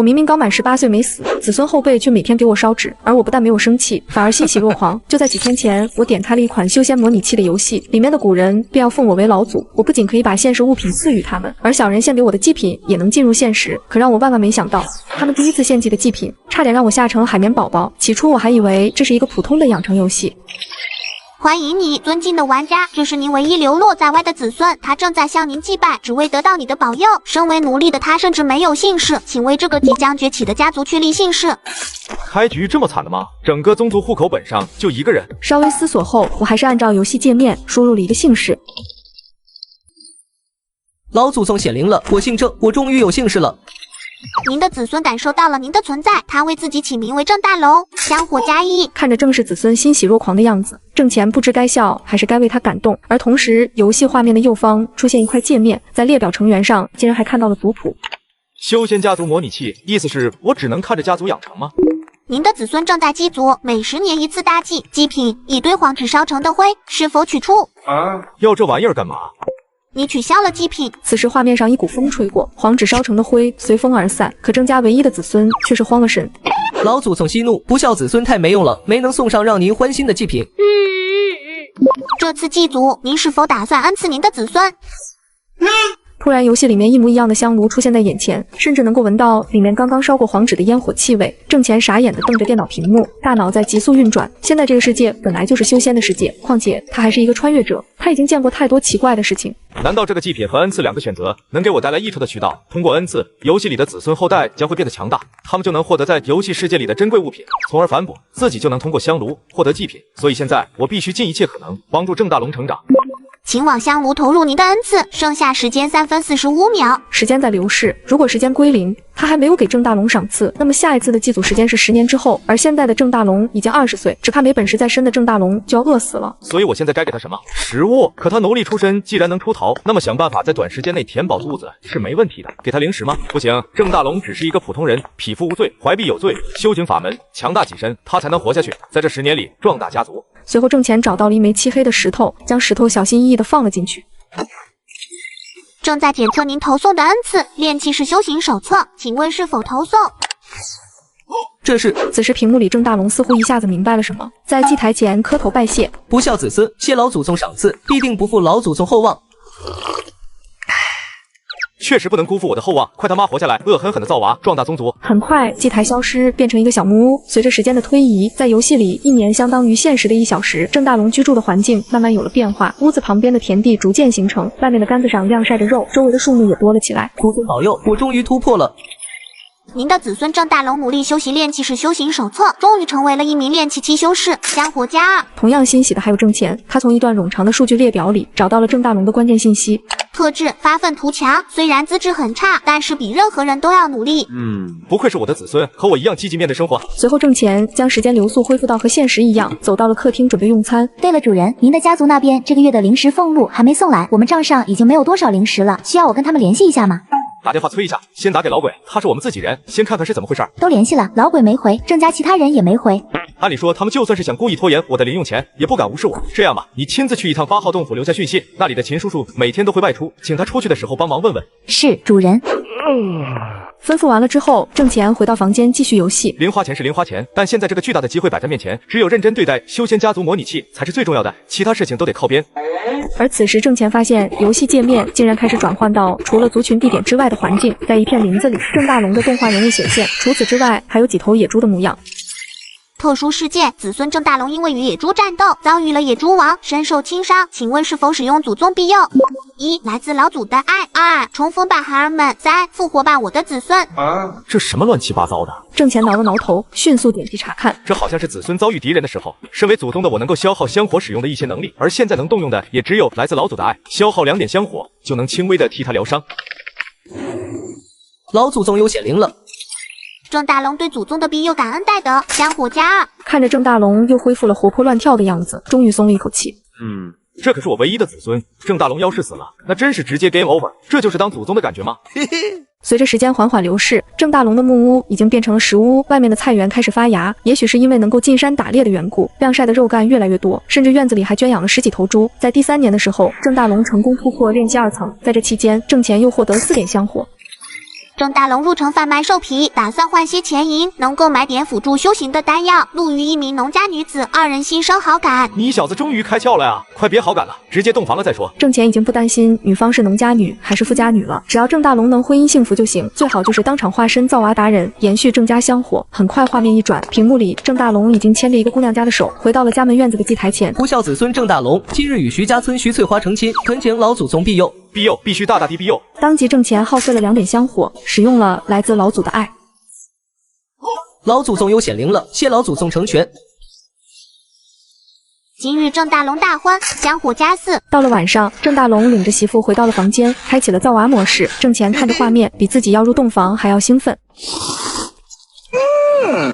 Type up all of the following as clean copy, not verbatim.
我明明刚满18岁没死，子孙后辈却每天给我烧纸，而我不但没有生气，反而欣喜若狂。就在几天前，我点开了一款修仙模拟器的游戏，里面的古人便要奉我为老祖。我不仅可以把现实物品赐予他们，而小人献给我的祭品也能进入现实。可让我万万没想到，他们第一次献祭的祭品，差点让我吓成了海绵宝宝。起初我还以为这是一个普通的养成游戏。欢迎你，尊敬的玩家，这是您唯一流落在外的子孙，他正在向您祭拜，只为得到你的保佑。身为奴隶的他甚至没有姓氏，请为这个即将崛起的家族确立姓氏。开局这么惨的吗？整个宗族户口本上就一个人。稍微思索后，我还是按照游戏界面输入了一个姓氏。老祖宗显灵了，我姓郑，我终于有姓氏了。您的子孙感受到了您的存在，他为自己起名为郑大龙，香火加一。看着郑氏子孙欣喜若狂的样子，郑乾不知该笑还是该为他感动。而同时，游戏画面的右方出现一块界面，在列表成员上竟然还看到了族谱。修仙家族模拟器，意思是我只能看着家族养成吗？您的子孙正在祭祖，每10年一次大祭，祭品一堆黄纸烧成的灰，是否取出？要这玩意儿干嘛？你取消了祭品。此时画面上一股风吹过，黄纸烧成的灰随风而散，可郑家唯一的子孙却是慌了神。老祖宗息怒，不孝子孙太没用了，没能送上让您欢心的祭品。这次祭祖，您是否打算恩赐您的子孙？突然，游戏里面一模一样的香炉出现在眼前，甚至能够闻到里面刚刚烧过黄纸的烟火气味。郑乾傻眼地瞪着电脑屏幕，大脑在急速运转。现在这个世界本来就是修仙的世界，况且他还是一个穿越者，他已经见过太多奇怪的事情。难道这个祭品和恩赐两个选择能给我带来益处的渠道？通过恩赐，游戏里的子孙后代将会变得强大，他们就能获得在游戏世界里的珍贵物品，从而反哺自己，就能通过香炉获得祭品。所以现在我必须尽一切可能帮助郑大龙成长。请往香炉投入您的恩赐，剩下时间3分45秒。时间在流逝，如果时间归零，他还没有给郑大龙赏赐，那么下一次的祭祖时间是10年之后，而现在的郑大龙已经20岁，只怕没本事在身的郑大龙就要饿死了。所以我现在该给他什么？食物。可他奴隶出身，既然能出逃，那么想办法在短时间内填饱肚子是没问题的。给他零食吗？不行，郑大龙只是一个普通人，匹夫无罪，怀璧有罪，修行法门，强大己身，他才能活下去，在这10年里壮大家族。随后郑乾找到了一枚漆黑的石头，将石头小心翼翼地放了进去。正在检测您投送的恩赐，炼气士修行手册，请问是否投送？这是。此时屏幕里郑大龙似乎一下子明白了什么，在祭台前磕头拜谢。不孝子孙，谢老祖宗赏赐，必定不负老祖宗厚望。确实不能辜负我的厚望，快他妈活下来，恶狠狠的造娃，壮大宗族。很快，祭台消失，变成一个小木屋。随着时间的推移，在游戏里1年相当于现实的1小时。郑大龙居住的环境慢慢有了变化，屋子旁边的田地逐渐形成，外面的杆子上晾晒着肉，周围的树木也多了起来。祖宗保佑，我终于突破了。您的子孙郑大龙努力修习炼气士修行手册，终于成为了一名炼气七修士，香火加2。同样欣喜的还有郑乾，他从一段冗长的数据列表里找到了郑大龙的关键信息。特质发愤图强，虽然资质很差，但是比任何人都要努力。不愧是我的子孙，和我一样积极面对生活。随后郑乾将时间流速恢复到和现实一样，走到了客厅准备用餐。对了，主人，您的家族那边这个月的零食俸禄还没送来，我们账上已经没有多少零食了，需要我跟他们联系一下吗？打电话催一下，先打给老鬼，他是我们自己人，先看看是怎么回事。都联系了，老鬼没回，郑家其他人也没回。按理说，他们就算是想故意拖延我的零用钱，也不敢无视我。这样吧，你亲自去一趟8号洞府留下讯息，那里的秦叔叔每天都会外出，请他出去的时候帮忙问问。是，主人。吩咐完了之后，郑乾回到房间继续游戏。零花钱是零花钱，但现在这个巨大的机会摆在面前，只有认真对待修仙家族模拟器才是最重要的，其他事情都得靠边。而此时郑乾发现游戏界面竟然开始转换到除了族群地点之外的环境，在一片林子里，郑大龙的动画人物显现，除此之外还有几头野猪的模样。特殊事件：子孙郑大龙因为与野猪战斗，遭遇了野猪王，身受轻伤。请问是否使用祖宗庇佑？1. 来自老祖的爱； 2. 重逢吧孩儿们； 3. 复活吧我的子孙。这什么乱七八糟的？郑乾挠了挠头，迅速点击查看。这好像是子孙遭遇敌人的时候，身为祖宗的我能够消耗香火使用的一些能力，而现在能动用的也只有来自老祖的爱，消耗2点香火就能轻微的替他疗伤。老祖宗有显灵了。郑大龙对祖宗的庇佑感恩戴德，香火加2。看着郑大龙又恢复了活泼乱跳的样子，终于松了一口气。这可是我唯一的子孙，郑大龙要是死了，那真是直接 game over。这就是当祖宗的感觉吗？随着时间缓缓流逝，郑大龙的木屋已经变成了石屋，外面的菜园开始发芽。也许是因为能够进山打猎的缘故，晾晒的肉干越来越多，甚至院子里还圈养了10几头猪。在第3年的时候，郑大龙成功突破炼气2层，在这期间，郑乾又获得4点香火。郑大龙入城贩卖兽皮，打算换些钱银，能够买点辅助修行的丹药。路遇一名农家女子，二人心生好感。你小子终于开窍了呀！快别好感了，直接洞房了再说。郑钱已经不担心女方是农家女还是富家女了，只要郑大龙能婚姻幸福就行，最好就是当场化身造娃达人，延续郑家香火。很快画面一转，屏幕里郑大龙已经牵着一个姑娘家的手，回到了家门院子的祭台前。不孝子孙郑大龙今日与徐家村徐翠花成亲，恳请老祖宗庇佑。庇佑必须大大地庇佑。当即郑钱耗费了2点香火，使用了来自老祖的爱。老祖宗有显灵了，谢老祖宗成全。今日郑大龙大婚，香火加4。到了晚上，郑大龙领着媳妇回到了房间，开启了造娃模式。郑钱看着画面，比自己要入洞房还要兴奋。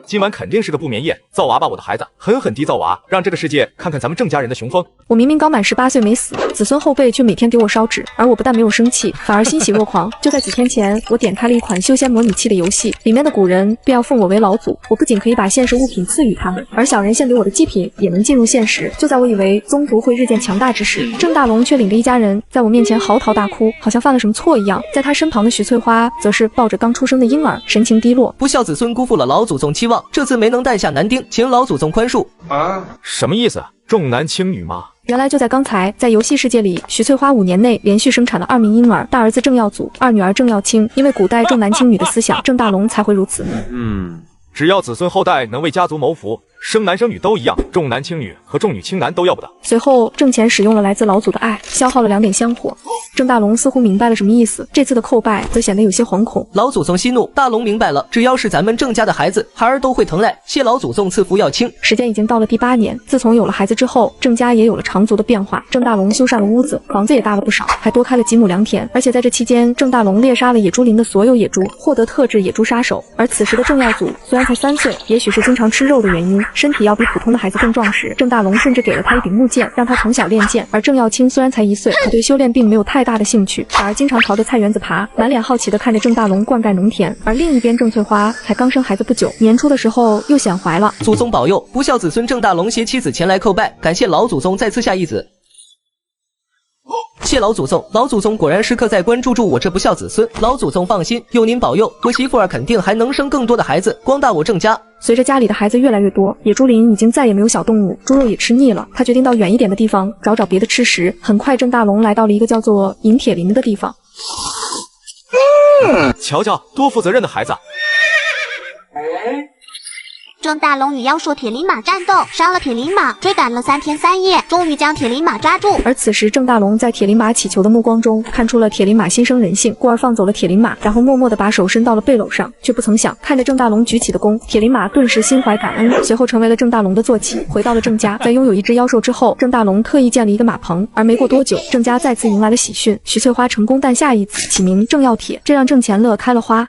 今晚肯定是个不眠夜，造娃吧我的孩子，狠狠地造娃，让这个世界看看咱们郑家人的雄风。我明明刚满18岁没死，子孙后辈却每天给我烧纸，而我不但没有生气，反而欣喜若狂。就在几天前，我点开了一款修仙模拟器的游戏，里面的古人便要奉我为老祖。我不仅可以把现实物品赐予他们，而小人献给我的祭品也能进入现实。就在我以为宗族会日渐强大之时，郑大龙却领着一家人在我面前嚎啕大哭，好像犯了什么错一样。在他身旁的徐翠花则是抱着刚出生的婴儿，神情低落。不孝子孙辜负了老祖宗期望，这次没能诞下男丁，请老祖宗宽恕。什么意思？重男轻女吗？原来就在刚才，在游戏世界里，徐翠花5年内连续生产了2名婴儿，大儿子郑耀祖，二女儿郑耀清。因为古代重男轻女的思想，郑大龙才会如此。只要子孙后代能为家族谋福，生男生女都一样，重男轻女和重女轻男都要不得。随后，郑钱使用了来自老祖的爱，消耗了2点香火。郑大龙似乎明白了什么意思，这次的叩拜则显得有些惶恐。老祖宗息怒，大龙明白了，只要是咱们郑家的孩子，孩儿都会疼爱，谢老祖宗赐福要轻。时间已经到了第8年，自从有了孩子之后，郑家也有了长足的变化。郑大龙修缮了屋子，房子也大了不少，还多开了几亩良田。而且在这期间，郑大龙猎杀了野猪林的所有野猪，获得特制野猪杀手。而此时的郑耀祖虽然才3岁，也许是经常吃肉的原因，身体要比普通的孩子更壮实。郑大龙甚至给了他一柄木剑，让他从小练剑。而郑耀清虽然才1岁，可对修炼并没有太大的兴趣，反而经常朝着菜园子爬，满脸好奇地看着郑大龙灌溉农田。而另一边，郑翠花才刚生孩子不久，年初的时候又显怀了。祖宗保佑，不孝子孙郑大龙携妻子前来叩拜，感谢老祖宗再赐下一子。谢老祖宗，老祖宗果然时刻在关注住我这不孝子孙。老祖宗放心，有您保佑，我媳妇儿肯定还能生更多的孩子，光大我郑家。随着家里的孩子越来越多，野猪林已经再也没有小动物，猪肉也吃腻了。他决定到远一点的地方找别的吃食。很快，郑大龙来到了一个叫做银铁林的地方。瞧瞧，多负责任的孩子！郑大龙与妖兽铁林马战斗，伤了铁林马，追赶了3天3夜，终于将铁林马抓住。而此时，郑大龙在铁林马乞求的目光中，看出了铁林马心生人性，故而放走了铁林马，然后默默地把手伸到了背篓上，却不曾想，看着郑大龙举起的弓，铁林马顿时心怀感恩，随后成为了郑大龙的坐骑，回到了郑家。在拥有一只妖兽之后，郑大龙特意建了一个马棚，而没过多久，郑家再次迎来了喜讯，徐翠花成功诞下一子，起名郑耀铁，这让郑钱乐开了花。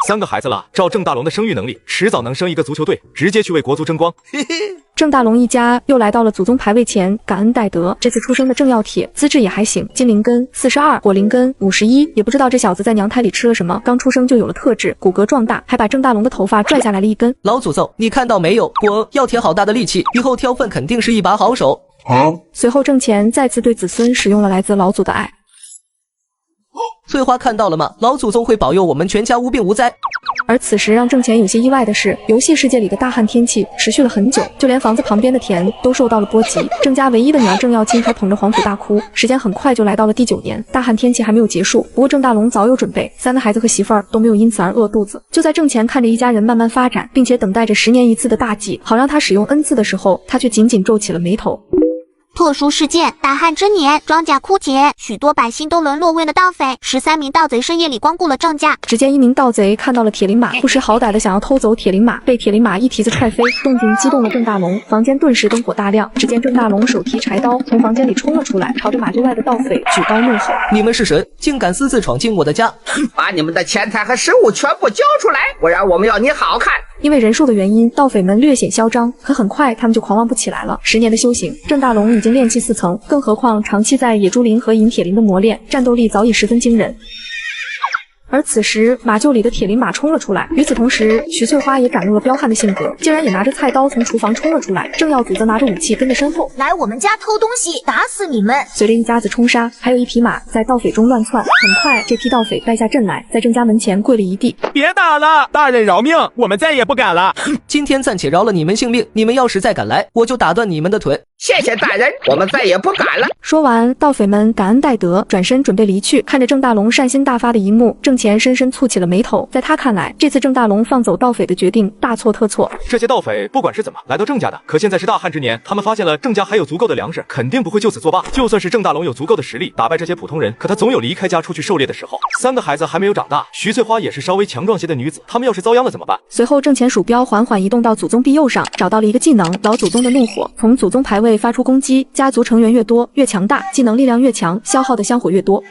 3个孩子了，照郑大龙的生育能力，迟早能生一个足球队，直接去为国足争光。郑大龙一家又来到了祖宗牌位前，感恩戴德。这次出生的郑耀铁资质也还行，金灵根42，火灵根51，也不知道这小子在娘胎里吃了什么，刚出生就有了特质，骨骼壮大，还把郑大龙的头发拽下来了一根。老祖宗，你看到没有？我耀铁好大的力气，以后挑粪肯定是一把好手。随后，郑钱再次对子孙使用了来自老祖的爱。翠花看到了吗？老祖宗会保佑我们全家无病无灾。而此时让郑钱有些意外的是，游戏世界里的大旱天气持续了很久，就连房子旁边的田都受到了波及。郑家唯一的女儿郑耀清还捧着黄土大哭。时间很快就来到了第9年，大旱天气还没有结束。不过郑大龙早有准备，3个孩子和媳妇儿都没有因此而饿肚子。就在郑钱看着一家人慢慢发展，并且等待着10年一次的大祭，好让他使用恩赐的时候，他却紧紧皱起了眉头。特殊事件：大旱之年，庄稼枯竭，许多百姓都沦落为了盗匪。13名盗贼深夜里光顾了郑家。只见一名盗贼看到了铁林马，不识好歹的想要偷走铁林马，被铁林马一蹄子踹飞，动静激动了郑大龙，房间顿时灯火大亮。只见郑大龙手提柴刀从房间里冲了出来，朝着马厩外的盗匪举刀怒吼：“你们是神，竟敢私自闯进我的家！把你们的钱财和食物全部交出来，不然我们要你好看！”因为人数的原因，盗匪们略显嚣张，可很快他们就狂妄不起来了。10年的修行，郑大龙已经炼气4层，更何况长期在野猪林和银铁林的磨练，战斗力早已十分惊人。而此时马厩里的铁林马冲了出来，与此同时，徐翠花也展露了彪悍的性格，竟然也拿着菜刀从厨房冲了出来。郑耀祖则拿着武器跟在身后，来我们家偷东西，打死你们！随着一家子冲杀，还有一匹马在盗匪中乱窜。很快，这批盗匪败下阵来，在郑家门前跪了一地。别打了，大人饶命，我们再也不敢了。今天暂且饶了你们性命，你们要是再敢来，我就打断你们的腿。谢谢大人，我们再也不敢了。说完，盗匪们感恩戴德，转身准备离去。看着郑大龙善心大发的一幕，郑乾深深蹙起了眉头。在他看来，这次郑大龙放走盗匪的决定大错特错。这些盗匪不管是怎么来到郑家的，可现在是大旱之年，他们发现了郑家还有足够的粮食，肯定不会就此作罢。就算是郑大龙有足够的实力打败这些普通人，可他总有离开家出去狩猎的时候。3个孩子还没有长大，徐翠花也是稍微强壮些的女子，他们要是遭殃了怎么办？随后，郑乾鼠标缓缓移动到祖宗庇佑上，找到了一个技能——老祖宗的怒火。从祖宗牌位发出攻击，家族成员越多越强大，技能力量越强，消耗的香火越多。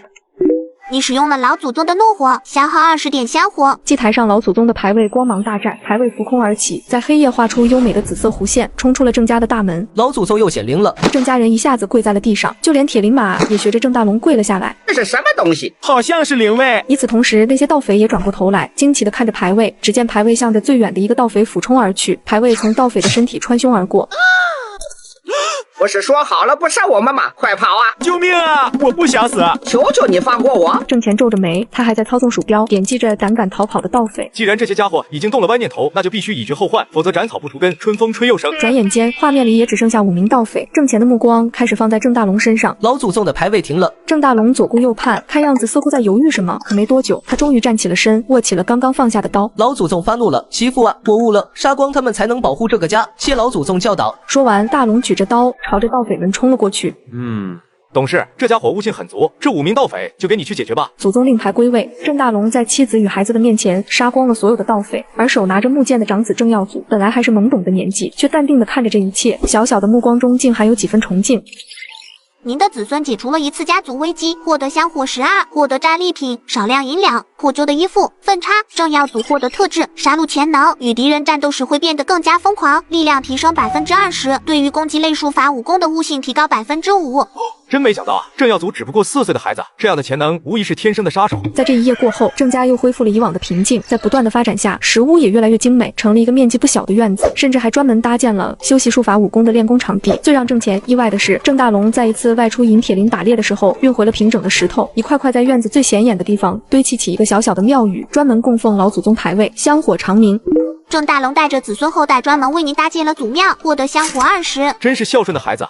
你使用了老祖宗的怒火，消耗20点香火。祭台上老祖宗的牌位光芒大绽，牌位浮空而起，在黑夜画出优美的紫色弧线，冲出了郑家的大门。老祖宗又显灵了，郑家人一下子跪在了地上，就连铁林马也学着郑大龙跪了下来。这是什么东西？好像是灵位。与此同时，那些盗匪也转过头来，惊奇地看着牌位。只见牌位向着最远的一个盗匪俯冲而去，牌位从盗匪的身体穿胸而过。不是说好了不杀我们吗？快跑啊！救命啊！我不想死！求求你放过我！郑乾皱着眉，他还在操纵鼠标，点击着胆敢逃跑的盗匪。既然这些家伙已经动了歪念头，那就必须以绝后患，否则斩草不除根，春风吹又生。转眼间，画面里也只剩下5名盗匪。郑乾的目光开始放在郑大龙身上。老祖宗的牌位停了。郑大龙左顾右盼，看样子似乎在犹豫什么。可没多久，他终于站起了身，握起了刚刚放下的刀。老祖宗发怒了，媳妇啊，我误了，杀光他们才能保护这个家，谢老祖宗教导。说完，大龙举着刀朝着盗匪们冲了过去。董事，这家伙悟性很足，这5名盗匪就给你去解决吧。祖宗令牌归位，郑大龙在妻子与孩子的面前杀光了所有的盗匪，而手拿着木剑的长子郑耀祖，本来还是懵懂的年纪，却淡定地看着这一切，小小的目光中竟还有几分崇敬。您的子孙解除了一次家族危机，获得香火12，获得战利品少量银两，破旧的衣服分叉。郑耀祖获得特质杀戮潜能，与敌人战斗时会变得更加疯狂，力量提升20%，对于攻击类术法武功的悟性提高5%。真没想到啊，郑耀祖只不过4岁的孩子，这样的潜能无疑是天生的杀手。在这一夜过后，郑家又恢复了以往的平静，在不断的发展下，食屋也越来越精美，成了一个面积不小的院子，甚至还专门搭建了修习术法武功的练功场地。最让郑乾意外的是，郑大龙在一次外出引铁林打猎的时候，运回了平整的石头，一块块在院子最显眼的地方堆砌起一个小小的庙宇，专门供奉老祖宗牌位，香火长明。郑大龙带着子孙后代专门为您搭建了祖庙，获得香火20。真是孝顺的孩子。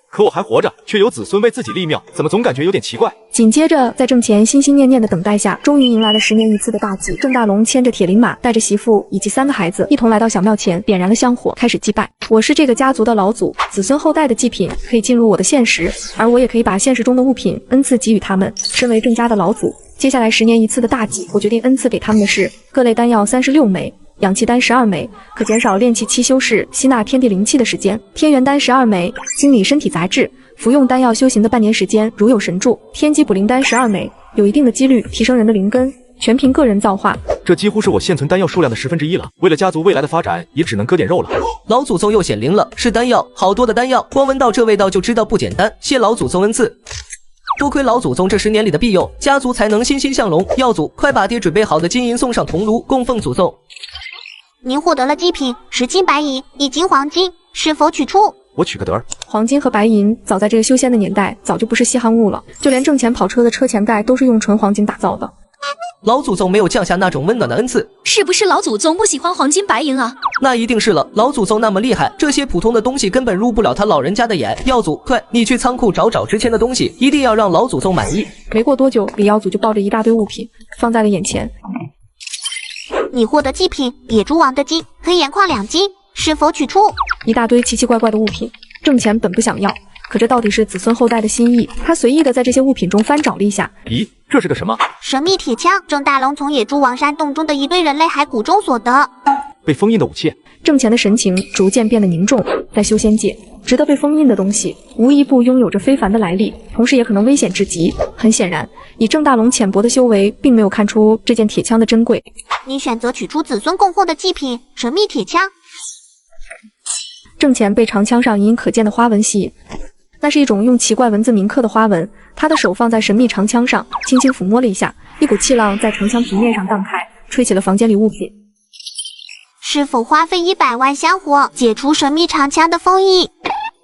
可我还活着，却有子孙为自己立庙，怎么总感觉有点奇怪？紧接着，在郑乾心心念念的等待下，终于迎来了10年一次的大祭。郑大龙牵着铁林马，带着媳妇以及3个孩子，一同来到小庙前，点燃了香火，开始祭拜。我是这个家族的老祖，子孙后代的祭品可以进入我的现实，而我也可以把现实中的物品恩赐给予他们。身为郑家的老祖，接下来10年一次的大祭，我决定恩赐给他们的是各类丹药36枚。氧气丹12枚，可减少炼气期修饰、吸纳天地灵气的时间；天元丹12枚，清理身体杂质，服用丹药修行的半年时间，如有神助；天机补灵丹12枚，有一定的几率提升人的灵根，全凭个人造化。这几乎是我现存丹药数量的1/10了，为了家族未来的发展，也只能割点肉了。老祖宗又显灵了，是丹药，好多的丹药，光闻到这味道就知道不简单，谢老祖宗恩赐。多亏老祖宗这10年里的庇佑，家族才能欣欣向荣。耀祖，快把爹准备好的金银送上铜炉，供奉祖宗。您获得了祭品10斤白银，1斤黄金，是否取出？我取个得儿。黄金和白银早在这个修仙的年代，早就不是稀罕物了，就连挣钱跑车的车前盖都是用纯黄金打造的。老祖宗没有降下那种温暖的恩赐，是不是老祖宗不喜欢黄金白银啊？那一定是了，老祖宗那么厉害，这些普通的东西根本入不了他老人家的眼。耀祖，快，你去仓库找值钱的东西，一定要让老祖宗满意。没过多久，李耀祖就抱着一大堆物品放在了眼前。你获得祭品野猪王的金，黑岩矿2斤，是否取出？一大堆奇奇怪怪的物品，郑乾本不想要，可这到底是子孙后代的心意，他随意的在这些物品中翻找了一下。咦，这是个什么？神秘铁枪，郑大龙从野猪王山洞中的一堆人类骸骨中所得。被封印的武器。郑乾的神情逐渐变得凝重，在修仙界，值得被封印的东西，无一不拥有着非凡的来历，同时也可能危险至极。很显然，以郑大龙浅薄的修为，并没有看出这件铁枪的珍贵。你选择取出子孙供奉的祭品神秘铁枪。郑乾被长枪上隐隐可见的花纹吸引，那是一种用奇怪文字铭刻的花纹。他的手放在神秘长枪上，轻轻抚摸了一下，一股气浪在城墙平面上荡开，吹起了房间里物品。是否花费100万香火解除神秘长枪的封印？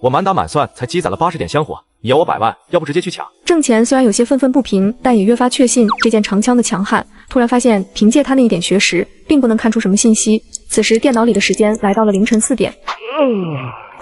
我满打满算才积攒了80点香火，你要我100万，要不直接去抢？郑乾虽然有些愤愤不平，但也越发确信这件长枪的强悍。突然发现，凭借他那一点学识，并不能看出什么信息。此时电脑里的时间来到了凌晨4点，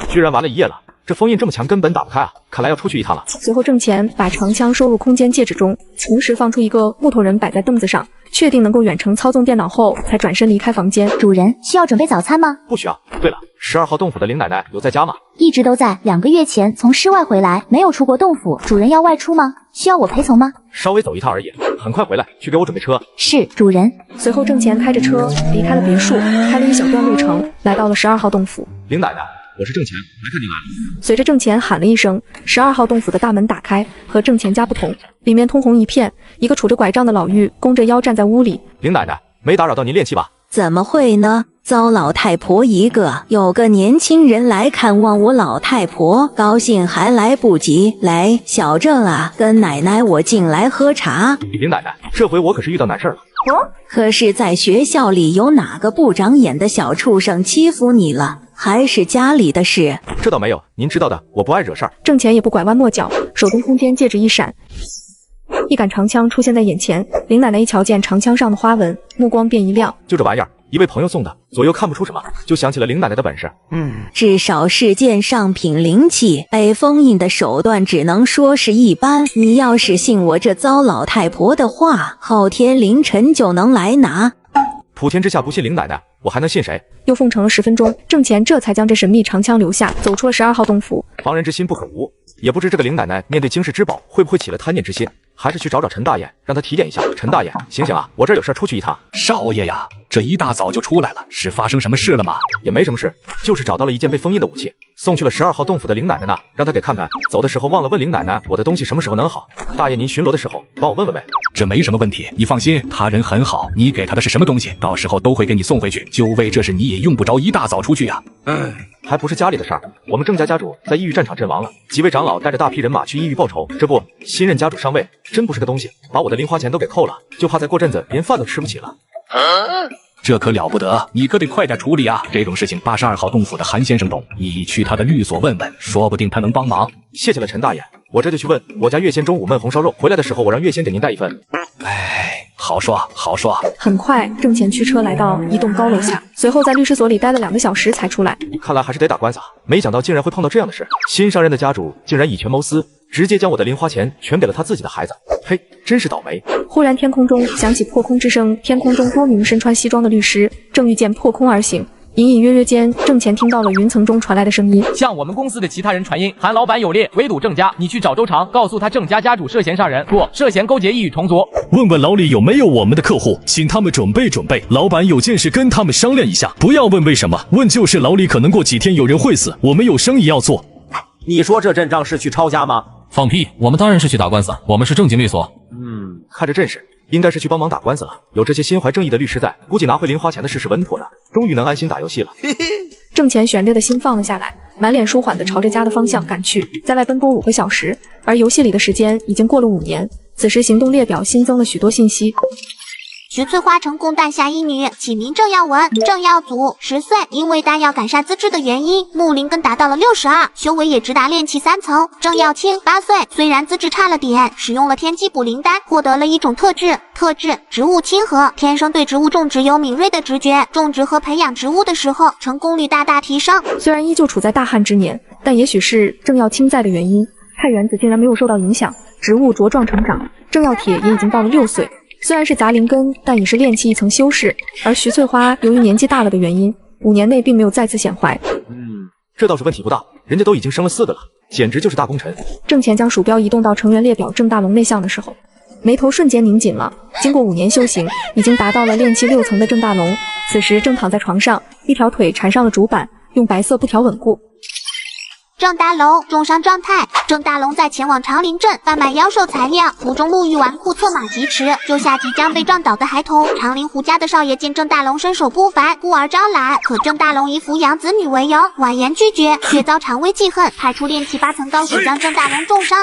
居然玩了一夜了，这封印这么强，根本打不开啊！看来要出去一趟了。随后郑乾把长枪收入空间戒指中，同时放出一个木头人摆在凳子上，确定能够远程操纵电脑后，才转身离开房间。主人需要准备早餐吗？不需要。对了，12号洞府的林奶奶有在家吗？一直都在，2个月前从室外回来，没有出过洞府。主人要外出吗？需要我陪从吗？稍微走一趟而已，很快回来，去给我准备车。是，主人。随后郑乾开着车离开了别墅，开了一小段路程，来到了12号洞府。林奶奶，我是郑乾，来看你来了。随着郑乾喊了一声，12号洞府的大门打开，和郑乾家不同，里面通红一片，一个杵着拐杖的老妪弓着腰站在屋里。林奶奶，没打扰到您练气吧？怎么会呢？糟老太婆一个，有个年轻人来看望我老太婆，高兴还来不及。来，小郑啊，跟奶奶我进来喝茶。林奶奶，这回我可是遇到难事了。可是在学校里有哪个不长眼的小畜生欺负你了？还是家里的事？这倒没有，您知道的，我不爱惹事儿。郑乾也不拐弯抹角，手中空间戒指一闪，一杆长枪出现在眼前。林奶奶一瞧见长枪上的花纹，目光便一亮。就这玩意儿，一位朋友送的，左右看不出什么，就想起了林奶奶的本事。至少是件上品灵器，被封印的手段只能说是一般。你要是信我这糟老太婆的话，后天凌晨就能来拿。普天之下不信林奶奶，我还能信谁？又奉承了10分钟，郑乾这才将这神秘长枪留下，走出了12号洞府。防人之心不可无，也不知这个林奶奶面对惊世之宝会不会起了贪念之心，还是去找找陈大爷，让他提点一下。陈大爷，醒醒啊，我这儿有事出去一趟。少爷呀，这一大早就出来了，是发生什么事了吗？也没什么事，就是找到了一件被封印的武器，送去了12号洞府的林奶奶那，让她给看看。走的时候忘了问林奶奶，我的东西什么时候能好？大爷您巡逻的时候帮我问问呗。这没什么问题，你放心，他人很好，你给他的是什么东西，到时候都会给你送回去。就为这事你也用不着一大早出去呀。还不是家里的事儿。我们郑家家主在异域战场阵亡了，几位长老带着大批人马去异域报仇。这不，新任家主上位，真不是个东西，把我的零花钱都给扣了，就怕再过阵子连饭都吃不起了。这可了不得，你可得快点处理啊！这种事情82号洞府的韩先生懂，你去他的律所问问，说不定他能帮忙。谢谢了陈大爷，我这就去问。我家月仙中午焖红烧肉，回来的时候我让月仙给您带一份。好说好说。很快，郑乾驱车来到一栋高楼下，随后在律师所里待了2个小时才出来。看来还是得打官司啊！没想到竟然会碰到这样的事，新上任的家主竟然以权谋私，直接将我的零花钱全给了他自己的孩子。嘿，真是倒霉！忽然，天空中响起破空之声，天空中多名身穿西装的律师正遇见破空而行。隐隐约约间，郑乾听到了云层中传来的声音：向我们公司的其他人传音，韩老板有列，围堵郑家。你去找周长，告诉他郑家家主涉嫌杀人，不，涉嫌勾结异域同族。问问老李有没有我们的客户，请他们准备准备。老板有件事跟他们商量一下，不要问为什么，问就是老李可能过几天有人会死，我们有生意要做。你说这阵仗是去抄家吗？放屁！我们当然是去打官司，我们是正经律所。看这阵势，应该是去帮忙打官司了。有这些心怀正义的律师在，估计拿回零花钱的事是稳妥的，终于能安心打游戏了。郑乾悬着的心放了下来，满脸舒缓地朝着家的方向赶去。在外奔波5个小时，而游戏里的时间已经过了5年。此时行动列表新增了许多信息。徐翠花成功诞下一女，起名郑耀文。郑耀祖10岁，因为丹药改善资质的原因，木灵根达到了62，修为也直达炼气3层。郑耀清8岁，虽然资质差了点，使用了天机补灵丹，获得了一种特质植物亲和，天生对植物种植有敏锐的直觉，种植和培养植物的时候成功率大大提升。虽然依旧处在大旱之年，但也许是郑耀清在的原因，菜园子竟然没有受到影响，植物茁壮成长。郑耀铁也已经到了6岁。虽然是杂灵根，但也是炼气1层修士。而徐翠花由于年纪大了的原因，5年内并没有再次显怀。这倒是问题不大，人家都已经生了4个了，简直就是大功臣。郑乾将鼠标移动到成员列表郑大龙内项的时候，眉头瞬间拧紧了。经过5年修行，已经达到了炼气6层的郑大龙，此时正躺在床上，一条腿缠上了主板，用白色布条稳固。郑大龙重伤状态。郑大龙在前往长林镇贩卖妖兽材料，途中路遇纨绔策马疾驰，救下即将被撞倒的孩童。长林胡家的少爷见郑大龙身手不凡，故而招揽，可郑大龙以抚养子女为由，婉言拒绝，却遭常威记恨，派出炼气8层高手将郑大龙重伤。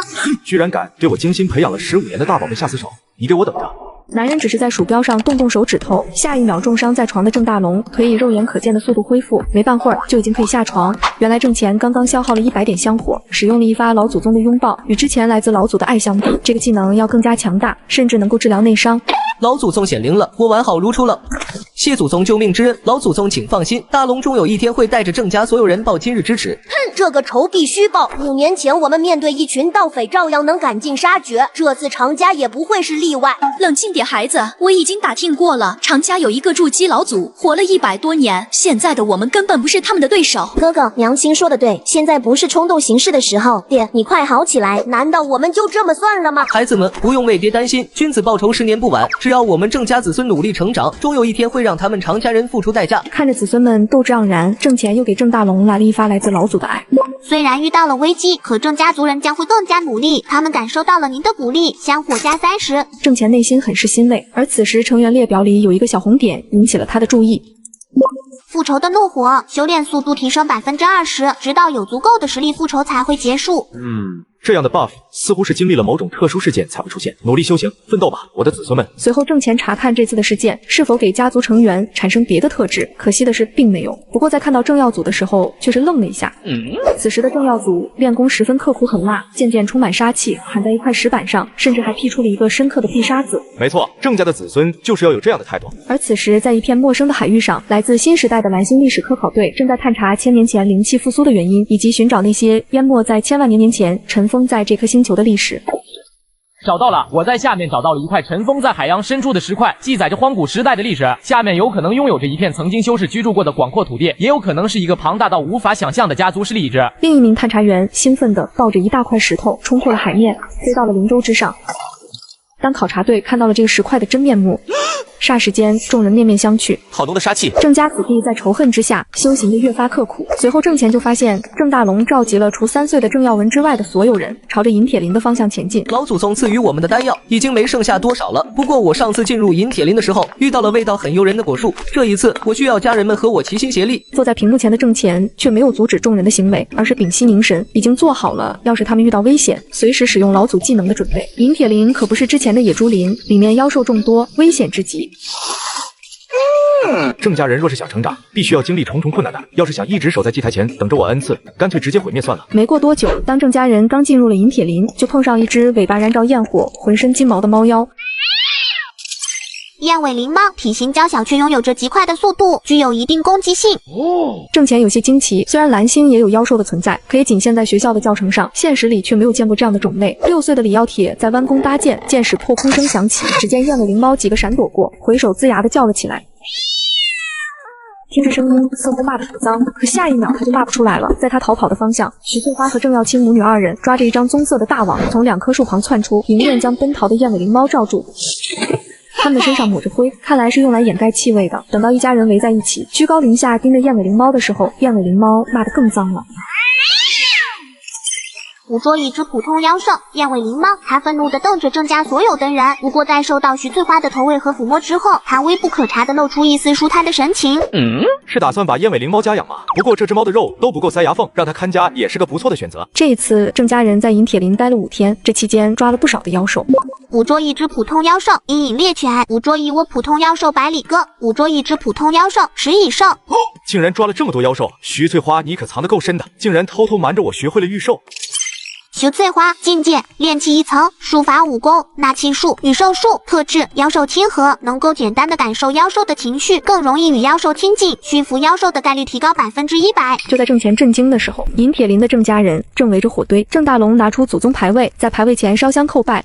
居然敢对我精心培养了15年的大宝贝下死手，你给我等着！男人只是在鼠标上动动手指头，下一秒重伤在床的郑大龙可以肉眼可见的速度恢复，没半会儿就已经可以下床。原来郑前刚刚消耗了100点香火，使用了一发老祖宗的拥抱，与之前来自老祖的爱相比，这个技能要更加强大，甚至能够治疗内伤。老祖宗显灵了，我完好如初了。谢祖宗救命之恩，老祖宗请放心，大龙终有一天会带着郑家所有人报今日之耻。哼，这个仇必须报。5年前我们面对一群盗匪，照样能赶尽杀绝，这次常家也不会是例外。冷静点，孩子，我已经打听过了，常家有一个筑基老祖，活了100多年，现在的我们根本不是他们的对手。哥哥，娘亲说的对，现在不是冲动行事的时候。爹，你快好起来，难道我们就这么算了吗？孩子们不用为爹担心，君子报仇10年不晚，只要我们郑家子孙努力成长，终有一天会让他们常家人付出代价。看着子孙们斗志盎然，郑前又给郑大龙来了一发来自老祖的爱。虽然遇到了危机，可郑家族人将会更加努力，他们感受到了您的鼓励，香火加30。郑前内心很是欣慰，而此时成员列表里有一个小红点引起了他的注意。复仇的怒火，修炼速度提升20%，直到有足够的实力复仇才会结束。这样的 buff 似乎是经历了某种特殊事件才会出现。努力修行，奋斗吧，我的子孙们。随后郑前查看这次的事件是否给家族成员产生别的特质，可惜的是并没有。不过在看到正耀祖的时候却是愣了一下。此时的正耀祖练功十分刻苦狠辣，渐渐充满杀气，喊在一块石板上，甚至还劈出了一个深刻的必杀字。没错，郑家的子孙就是要有这样的态度。而此时在一片陌生的海域上，来自新时代的蓝星历史科考队正在探查1000年前灵气复苏的原因，以及寻找那些淹没在千万年前尘封在这颗星球的历史。找到了，我在下面找到了一块尘封在海洋深处的石块，记载着荒古时代的历史。下面有可能拥有着一片曾经修士居住过的广阔土地，也有可能是一个庞大到无法想象的家族势力遗址。另一名探查员兴奋地抱着一大块石头冲破了海面，飞到了灵舟之上。当考察队看到了这个石块的真面目，霎时间众人面面相觑。好浓的杀气！郑家子弟在仇恨之下修行的越发刻苦。随后郑前就发现郑大龙召集了除3岁的郑耀文之外的所有人，朝着银铁林的方向前进。老祖宗赐予我们的丹药已经没剩下多少了，不过我上次进入银铁林的时候遇到了味道很诱人的果树，这一次我需要家人们和我齐心协力。坐在屏幕前的郑前却没有阻止众人的行为，而是屏息凝神，已经做好了要是他们遇到危险随时使用老祖技能的准备。银铁林可不是之前的野猪林，里面妖兽众多，危险至极。郑家人若是想成长，必须要经历重重困难的。要是想一直守在祭台前等着我恩赐，干脆直接毁灭算了。没过多久，当郑家人刚进入了银铁林，就碰上一只尾巴燃着焰火、浑身金毛的猫妖。燕尾灵猫体型娇小，却拥有着极快的速度，具有一定攻击性。郑前有些惊奇，虽然蓝星也有妖兽的存在，可也仅限在学校的教程上，现实里却没有见过这样的种类。6岁的李耀铁在弯弓搭箭，箭矢破空声响起，只见燕尾灵猫几个闪躲过，回首龇牙的叫了起来。听着声音似乎骂得很脏，可下一秒他就骂不出来了。在他逃跑的方向，徐翠花和郑耀清母女2人抓着一张棕色的大网，从2棵树旁窜出，迎面将奔逃的燕尾灵猫罩住。他们的身上抹着灰，看来是用来掩盖气味的。等到一家人围在一起，居高临下盯着燕尾灵猫的时候，燕尾灵猫骂得更脏了。捕捉一只普通妖兽，燕尾灵猫，它愤怒地瞪着郑家所有的人。不过在受到徐翠花的投喂和抚摸之后，它微不可察地露出一丝舒坦的神情。是打算把燕尾灵猫家养吗？不过这只猫的肉都不够塞牙缝，让它看家也是个不错的选择。这一次郑家人在银铁林待了5天，这期间抓了不少的妖兽。捕捉一只普通妖兽，阴影猎犬；捕捉一窝普通妖兽，百里鸽；捕捉一只普通妖兽，食蚁兽。竟然抓了这么多妖兽，徐翠花你可藏得够深的，竟然偷偷瞒着我学会了御兽。徐翠花境界炼气1层，术法武功纳气术、羽兽术特质妖兽亲和，能够简单的感受妖兽的情绪，更容易与妖兽亲近，驯服妖兽的概率提高100%。就在郑前震惊的时候，银铁林的郑家人正围着火堆，郑大龙拿出祖宗牌位，在牌位前烧香叩拜。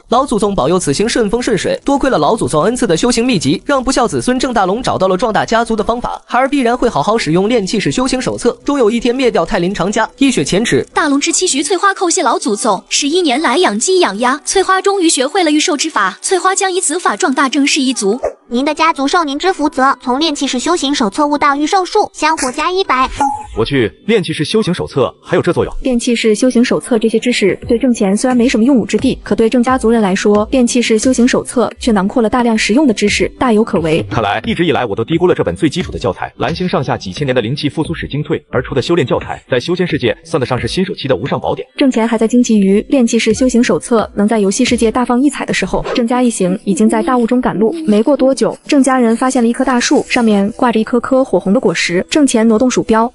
老祖宗保佑此行顺风顺水，多亏了老祖宗恩赐的修行秘籍，让不孝子孙郑大龙找到了壮大家族的方法，孩儿必然会好好使用炼气士修行手册，终有一天灭掉泰林常家，一雪前耻。大龙之妻徐翠花叩谢老祖宗，11年来养鸡养鸭，翠花终于学会了御兽之法，翠花将以此法壮大郑氏一族。您的家族受您之福泽，从炼气士修行手册悟到御兽术，香火加100。我去，炼气士修行手册还有这作用。炼气士修行手册这些知识对郑乾虽然没什么用武之地，可对郑家族人来说，炼气士修行手册却囊括了大量实用的知识，大有可为。看来一直以来我都低估了这本最基础的教材。蓝星上下几千年的灵气复苏史精粹而出的修炼教材，在修仙世界算得上是新手期的无上宝典。郑乾还在惊奇于炼气士修行手册能在游戏世界大放异彩的时候，郑家一行已经在大雾中赶路。没过多久，郑家人发现了一棵大树，上面挂着一颗颗火红的果实。郑乾挪动鼠标，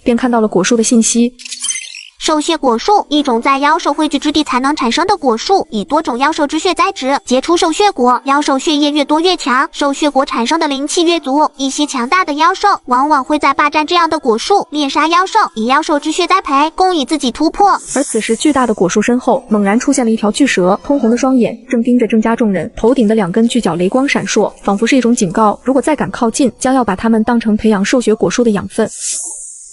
便看到了果树的信息。兽血果树，一种在妖兽汇聚之地才能产生的果树，以多种妖兽之血栽植，结出兽血果。妖兽血液越多越强，兽血果产生的灵气越足。一些强大的妖兽往往会在霸占这样的果树，猎杀妖兽，以妖兽之血栽培，供以自己突破。而此时，巨大的果树身后猛然出现了一条巨蛇，通红的双眼正盯着郑家众人，头顶的2根巨角雷光闪烁，仿佛是一种警告：如果再敢靠近，将要把他们当成培养兽血果树的养分。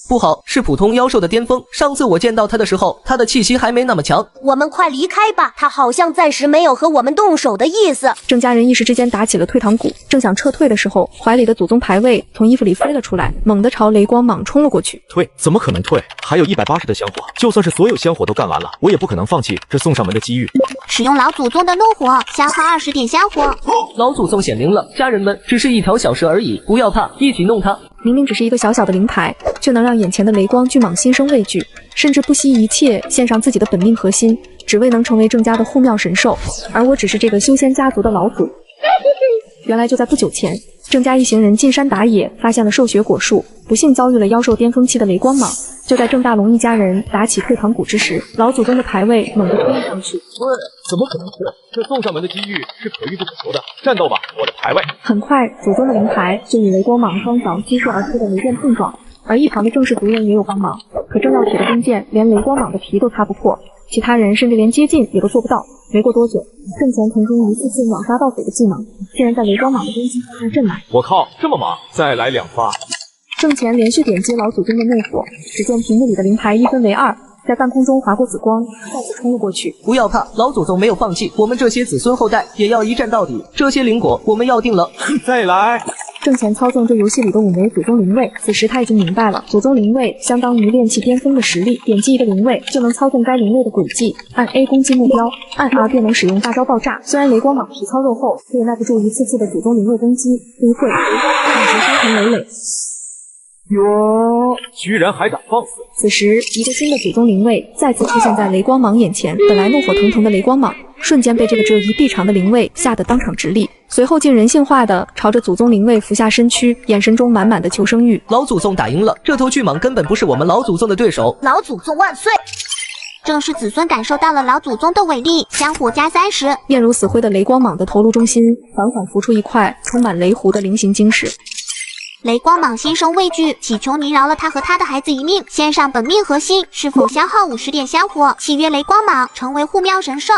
不好，是普通妖兽的巅峰。上次我见到他的时候，他的气息还没那么强。我们快离开吧，他好像暂时没有和我们动手的意思。郑家人一时之间打起了退堂鼓，正想撤退的时候，怀里的祖宗牌位从衣服里飞了出来，猛地朝雷光蟒冲了过去。退？怎么可能退？还有180的香火，就算是所有香火都干完了，我也不可能放弃这送上门的机遇。使用老祖宗的怒火，消耗20点香火。老祖宗显灵了，家人们，只是一条小蛇而已，不要怕，一起弄它。明明只是一个小小的灵牌，却能让眼前的雷光巨蟒心生畏惧，甚至不惜一切献上自己的本命核心，只为能成为郑家的护庙神兽。而我只是这个修仙家族的老祖。原来就在不久前，郑家一行人进山打野，发现了兽血果树，不幸遭遇了妖兽巅峰期的雷光蟒。就在郑大龙一家人打起退堂鼓之时，老祖宗的牌位猛地冲了上去。怎么可能退？这送上门的机遇是可遇不可求的。战斗吧，我的牌位！很快，祖宗的灵牌就与雷光蟒双脚激射而出的雷电碰撞，而一旁的郑氏族人也有帮忙。可正要铁的弓箭连雷光蟒的皮都擦不破，其他人甚至连接近也都做不到。没过多久，郑乾曾经一次次秒杀盗匪的技能，竟然在雷光蟒的攻击下阵来。我靠，这么猛！再来2发！郑乾连续点击老祖宗的怒火，只见屏幕里的灵牌一分为2，在半空中划过紫光，再次冲了过去。不要怕，老祖宗没有放弃，我们这些子孙后代也要一战到底。这些灵果我们要定了。再来！郑乾操纵这游戏里的5枚祖宗灵位，此时他已经明白了，祖宗灵位相当于炼气巅峰的实力，点击一个灵位就能操纵该灵位的轨迹，按 A 攻击目标，按 R 便能使用大招爆炸。虽然雷光蟒皮糙肉厚，却也耐不住一次次的祖宗灵位攻击，这一会感觉伤痕累累。哟，居然还敢放肆！此时，一个新的祖宗灵位再次出现在雷光蟒眼前。本来怒火腾腾的雷光蟒，瞬间被这个只有1臂长的灵位吓得当场直立，随后竟人性化的朝着祖宗灵位俯下身躯，眼神中满满的求生欲。老祖宗打赢了，这头巨蟒根本不是我们老祖宗的对手。老祖宗万岁！正是子孙感受到了老祖宗的伟力，香火加30。面如死灰的雷光蟒的头颅中心，缓缓浮出一块充满雷弧的菱形晶石。雷光蟒心生畏惧，祈求您饶了他和他的孩子一命，献上本命核心，是否消耗50点香火，契约雷光蟒成为护庙神兽。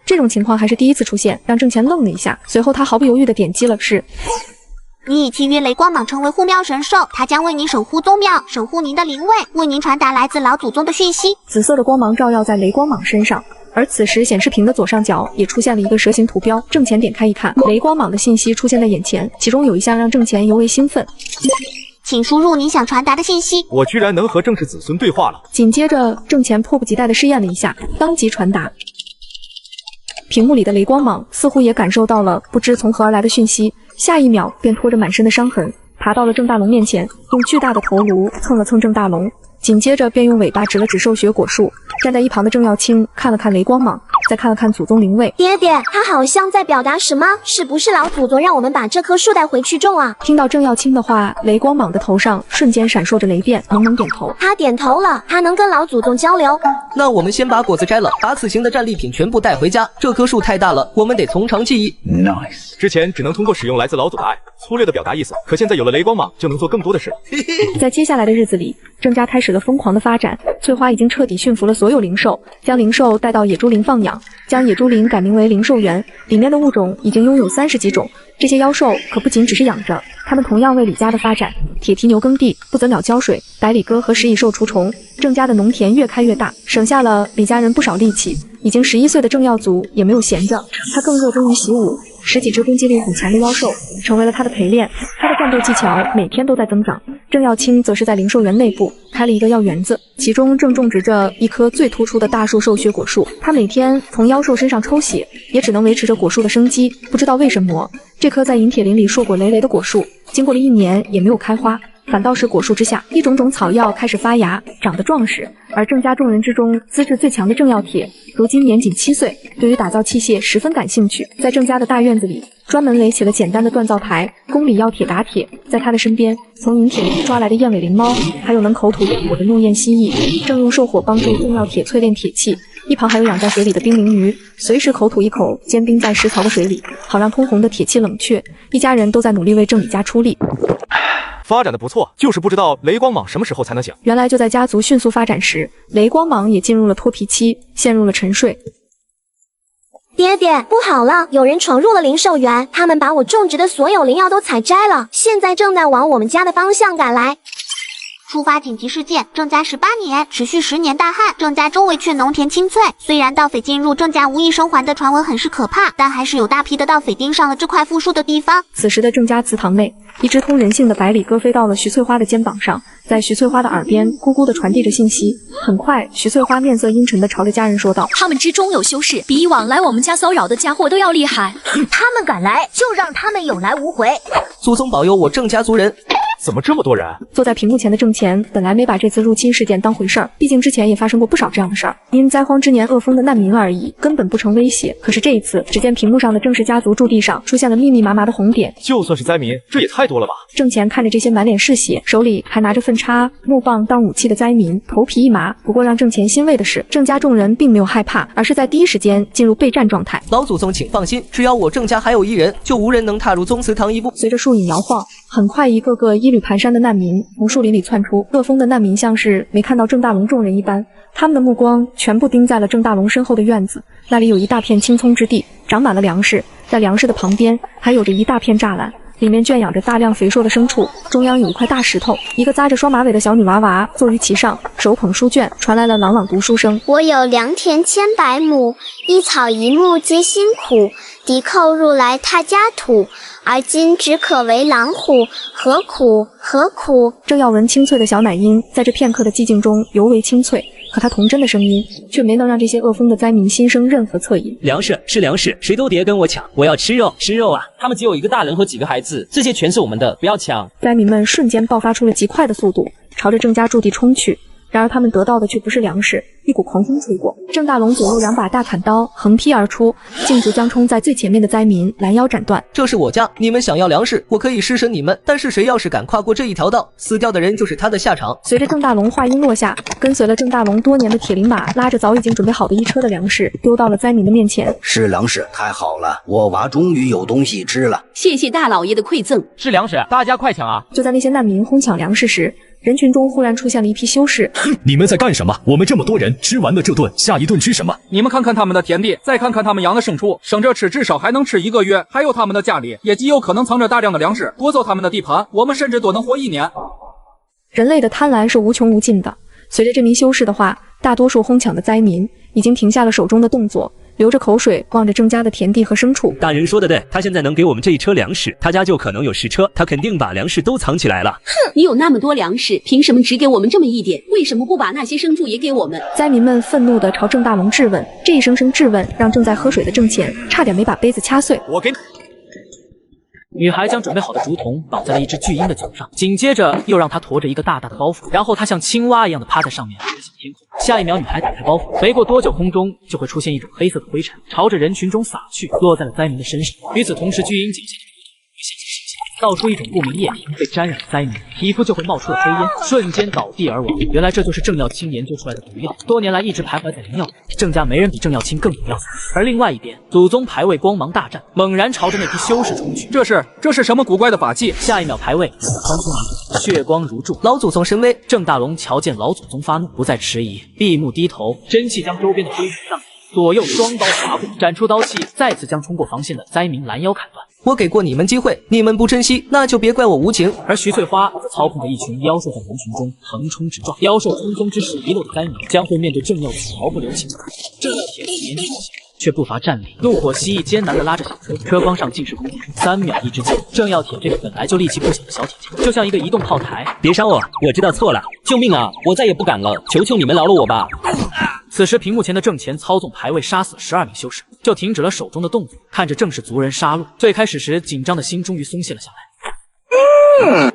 这种情况还是第一次出现，让郑乾愣了一下，随后他毫不犹豫地点击了是。你已契约雷光蟒成为护庙神兽，它将为您守护宗庙，守护您的灵位，为您传达来自老祖宗的讯息。紫色的光芒照耀在雷光蟒身上，而此时显示屏的左上角也出现了一个蛇形图标。郑乾点开一看，雷光蟒的信息出现在眼前，其中有一项让郑乾尤为兴奋。请输入您想传达的信息。我居然能和郑氏子孙对话了。紧接着，郑乾迫不及待地试验了一下，当即传达。屏幕里的雷光蟒似乎也感受到了不知从何而来的讯息，下一秒便拖着满身的伤痕爬到了郑大龙面前，用巨大的头颅蹭了蹭郑大龙，紧接着便用尾巴指了指兽血果树。站在一旁的郑耀清看了看雷光蟒，再看了看祖宗灵位。爹爹，他好像在表达什么？是不是老祖宗让我们把这棵树带回去种啊？听到郑耀清的话，雷光蟒的头上瞬间闪烁着雷电，猛猛点头。他点头了，他能跟老祖宗交流。那我们先把果子摘了，把此行的战利品全部带回家。这棵树太大了，我们得从长计议。Nice。之前只能通过使用来自老祖的爱，粗略的表达意思，可现在有了雷光蟒，就能做更多的事。在接下来的日子里，郑家开始了疯狂的发展。翠花已经彻底驯服了所有灵兽，将灵兽带到野猪林放养，将野猪林改名为灵兽园，里面的物种已经拥有30几种。这些妖兽可不仅只是养着，它们同样为李家的发展铁蹄牛耕地，不择鸟浇水，百里鸽和食蚁兽除虫。郑家的农田越开越大，省下了李家人不少力气。已经11岁的郑耀祖也没有闲着，他更热衷于习武。10几只攻击力很强的妖兽成为了他的陪练，他的战斗技巧每天都在增长。郑耀清则是在灵兽园内部开了一个药园子，其中正种植着一棵最突出的大树兽血果树。他每天从妖兽身上抽血，也只能维持着果树的生机。不知道为什么，这棵在银铁林里硕果累累的果树，经过了1年也没有开花，反倒是果树之下一种种草药开始发芽，长得壮实。而郑家众人之中资质最强的郑耀铁，如今年仅7岁，对于打造器械十分感兴趣，在郑家的大院子里专门垒起了简单的锻造台，供李耀铁打铁。在他的身边，从银铁林抓来的燕尾灵猫，还有能口吐烈火的怒焰蜥蜴，正用兽火帮助郑耀铁淬炼铁器。一旁还有养在水里的冰灵鱼，随时口吐一口坚冰在石槽的水里，好让通红的铁器冷却。一家人都在努力为郑李家出力。发展的不错，就是不知道雷光蟒什么时候才能醒。原来就在家族迅速发展时，雷光蟒也进入了脱皮期，陷入了沉睡。爹爹，不好了，有人闯入了灵兽园，他们把我种植的所有灵药都采摘了，现在正在往我们家的方向赶来。触发紧急事件，郑家18年，持续10年大旱，郑家周围却农田青翠。虽然盗匪进入郑家无一生还的传闻很是可怕，但还是有大批的盗匪盯上了这块富庶的地方。此时的郑家祠堂内，一只通人性的百里鸽飞到了徐翠花的肩膀上，在徐翠花的耳边咕咕地传递着信息。很快，徐翠花面色阴沉地朝着家人说道：“他们之中有修士，比以往来我们家骚扰的家伙都要厉害。他们敢来，就让他们有来无回。祖宗保佑我郑家族人。”怎么这么多人？坐在屏幕前的郑乾本来没把这次入侵事件当回事儿，毕竟之前也发生过不少这样的事儿，因灾荒之年饿疯的难民而已，根本不成威胁。可是这一次，只见屏幕上的郑氏家族驻地上出现了密密麻麻的红点，就算是灾民，这也太多了吧？郑乾看着这些满脸是血，手里还拿着粪叉、木棒当武器的灾民，头皮一麻。不过让郑乾欣慰的是，郑家众人并没有害怕，而是在第一时间进入备战状态。老祖宗请放心，只要我郑家还有1人，就无人能踏入宗祠堂一步。随着树影摇晃，很快一个个衣履蹒跚的难民从树林里窜出，饿疯的难民像是没看到郑大龙众人一般，他们的目光全部盯在了郑大龙身后的院子，那里有一大片青葱之地，长满了粮食，在粮食的旁边还有着一大片栅栏，里面圈养着大量肥硕的牲畜，中央有一块大石头，一个扎着双马尾的小女娃娃坐于其上，手捧书卷，传来了朗朗读书声。我有良田千百亩，一草一木皆辛苦，敌寇入来他家土，而今只可为狼虎，何苦何苦。郑耀文清脆的小奶音在这片刻的寂静中尤为清脆，可他童真的声音却没能让这些饿疯的灾民心生任何恻隐。粮食是粮食，谁都别跟我抢，我要吃肉，吃肉啊！他们只有一个大人和几个孩子，这些全是我们的，不要抢！灾民们瞬间爆发出了极快的速度，朝着郑家驻地冲去。然而他们得到的却不是粮食，一股狂风吹过，郑大龙左右2把大砍刀横劈而出，径直将冲在最前面的灾民拦腰斩断。这是我家，你们想要粮食，我可以施舍你们，但是谁要是敢跨过这一条道，死掉的人就是他的下场。随着郑大龙话音落下，跟随了郑大龙多年的铁灵马拉着早已经准备好的一车的粮食丢到了灾民的面前。是粮食，太好了，我娃终于有东西吃了。谢谢大老爷的馈赠。是粮食，大家快抢啊！就在那些难民哄抢粮食时，人群中忽然出现了一批修士。你们在干什么？我们这么多人，吃完了这顿，下一顿吃什么？你们看看他们的田地，再看看他们养的牲畜，省着吃至少还能吃1个月。还有他们的家里，也极有可能藏着大量的粮食，夺走他们的地盘，我们甚至多能活1年。人类的贪婪是无穷无尽的。随着这名修士的话，大多数哄抢的灾民已经停下了手中的动作，流着口水望着郑家的田地和牲畜。大人说的对，他现在能给我们这一车粮食，他家就可能有10车，他肯定把粮食都藏起来了。哼，你有那么多粮食，凭什么只给我们这么一点？为什么不把那些牲畜也给我们？灾民们愤怒地朝郑大龙质问，这一声声质问让正在喝水的郑乾差点没把杯子掐碎。我给你。女孩将准备好的竹筒绑在了一只巨鹰的脚上，紧接着又让它驮着一个大大的包袱，然后她像青蛙一样的趴在上面，直向天空。下一秒，女孩打开包袱，没过多久，空中就会出现一种黑色的灰尘，朝着人群中洒去，落在了灾民的身上。与此同时，巨鹰紧接着倒出一种不明液体，被沾染的灾民皮肤就会冒出了黑烟，瞬间倒地而亡。原来这就是郑耀清研究出来的毒药，多年来一直徘徊在灵药里，郑家没人比郑耀清更有药材。而另外一边，祖宗牌位光芒大战，猛然朝着那批修士冲去。这是什么古怪的法器？下一秒，牌位缓松一动，血光如注。老祖宗神威！郑大龙瞧见老祖宗发怒，不再迟疑，闭目低头，真气将周边的灰尘荡开，左右双刀划过，斩出刀气，再次将冲过防线的灾民拦腰砍断。我给过你们机会，你们不珍惜，那就别怪我无情。而徐翠花则操控着一群妖兽在人群中横冲直撞，妖兽匆匆之时遗落的灾民将会面对郑耀的毫不留情。郑耀铁年纪小，却不乏战力。怒火蜥蜴艰难地拉着小车，车光上尽是弓箭，3秒一支箭。正要铁这个本来就力气不小的小铁匠，就像一个移动炮台。别伤我，我知道错了，救命啊！我再也不敢了，求求你们饶了我吧！此时屏幕前的正前操纵排位杀死了12名修士，就停止了手中的动作，看着正是族人杀戮。最开始时紧张的心终于松懈了下来。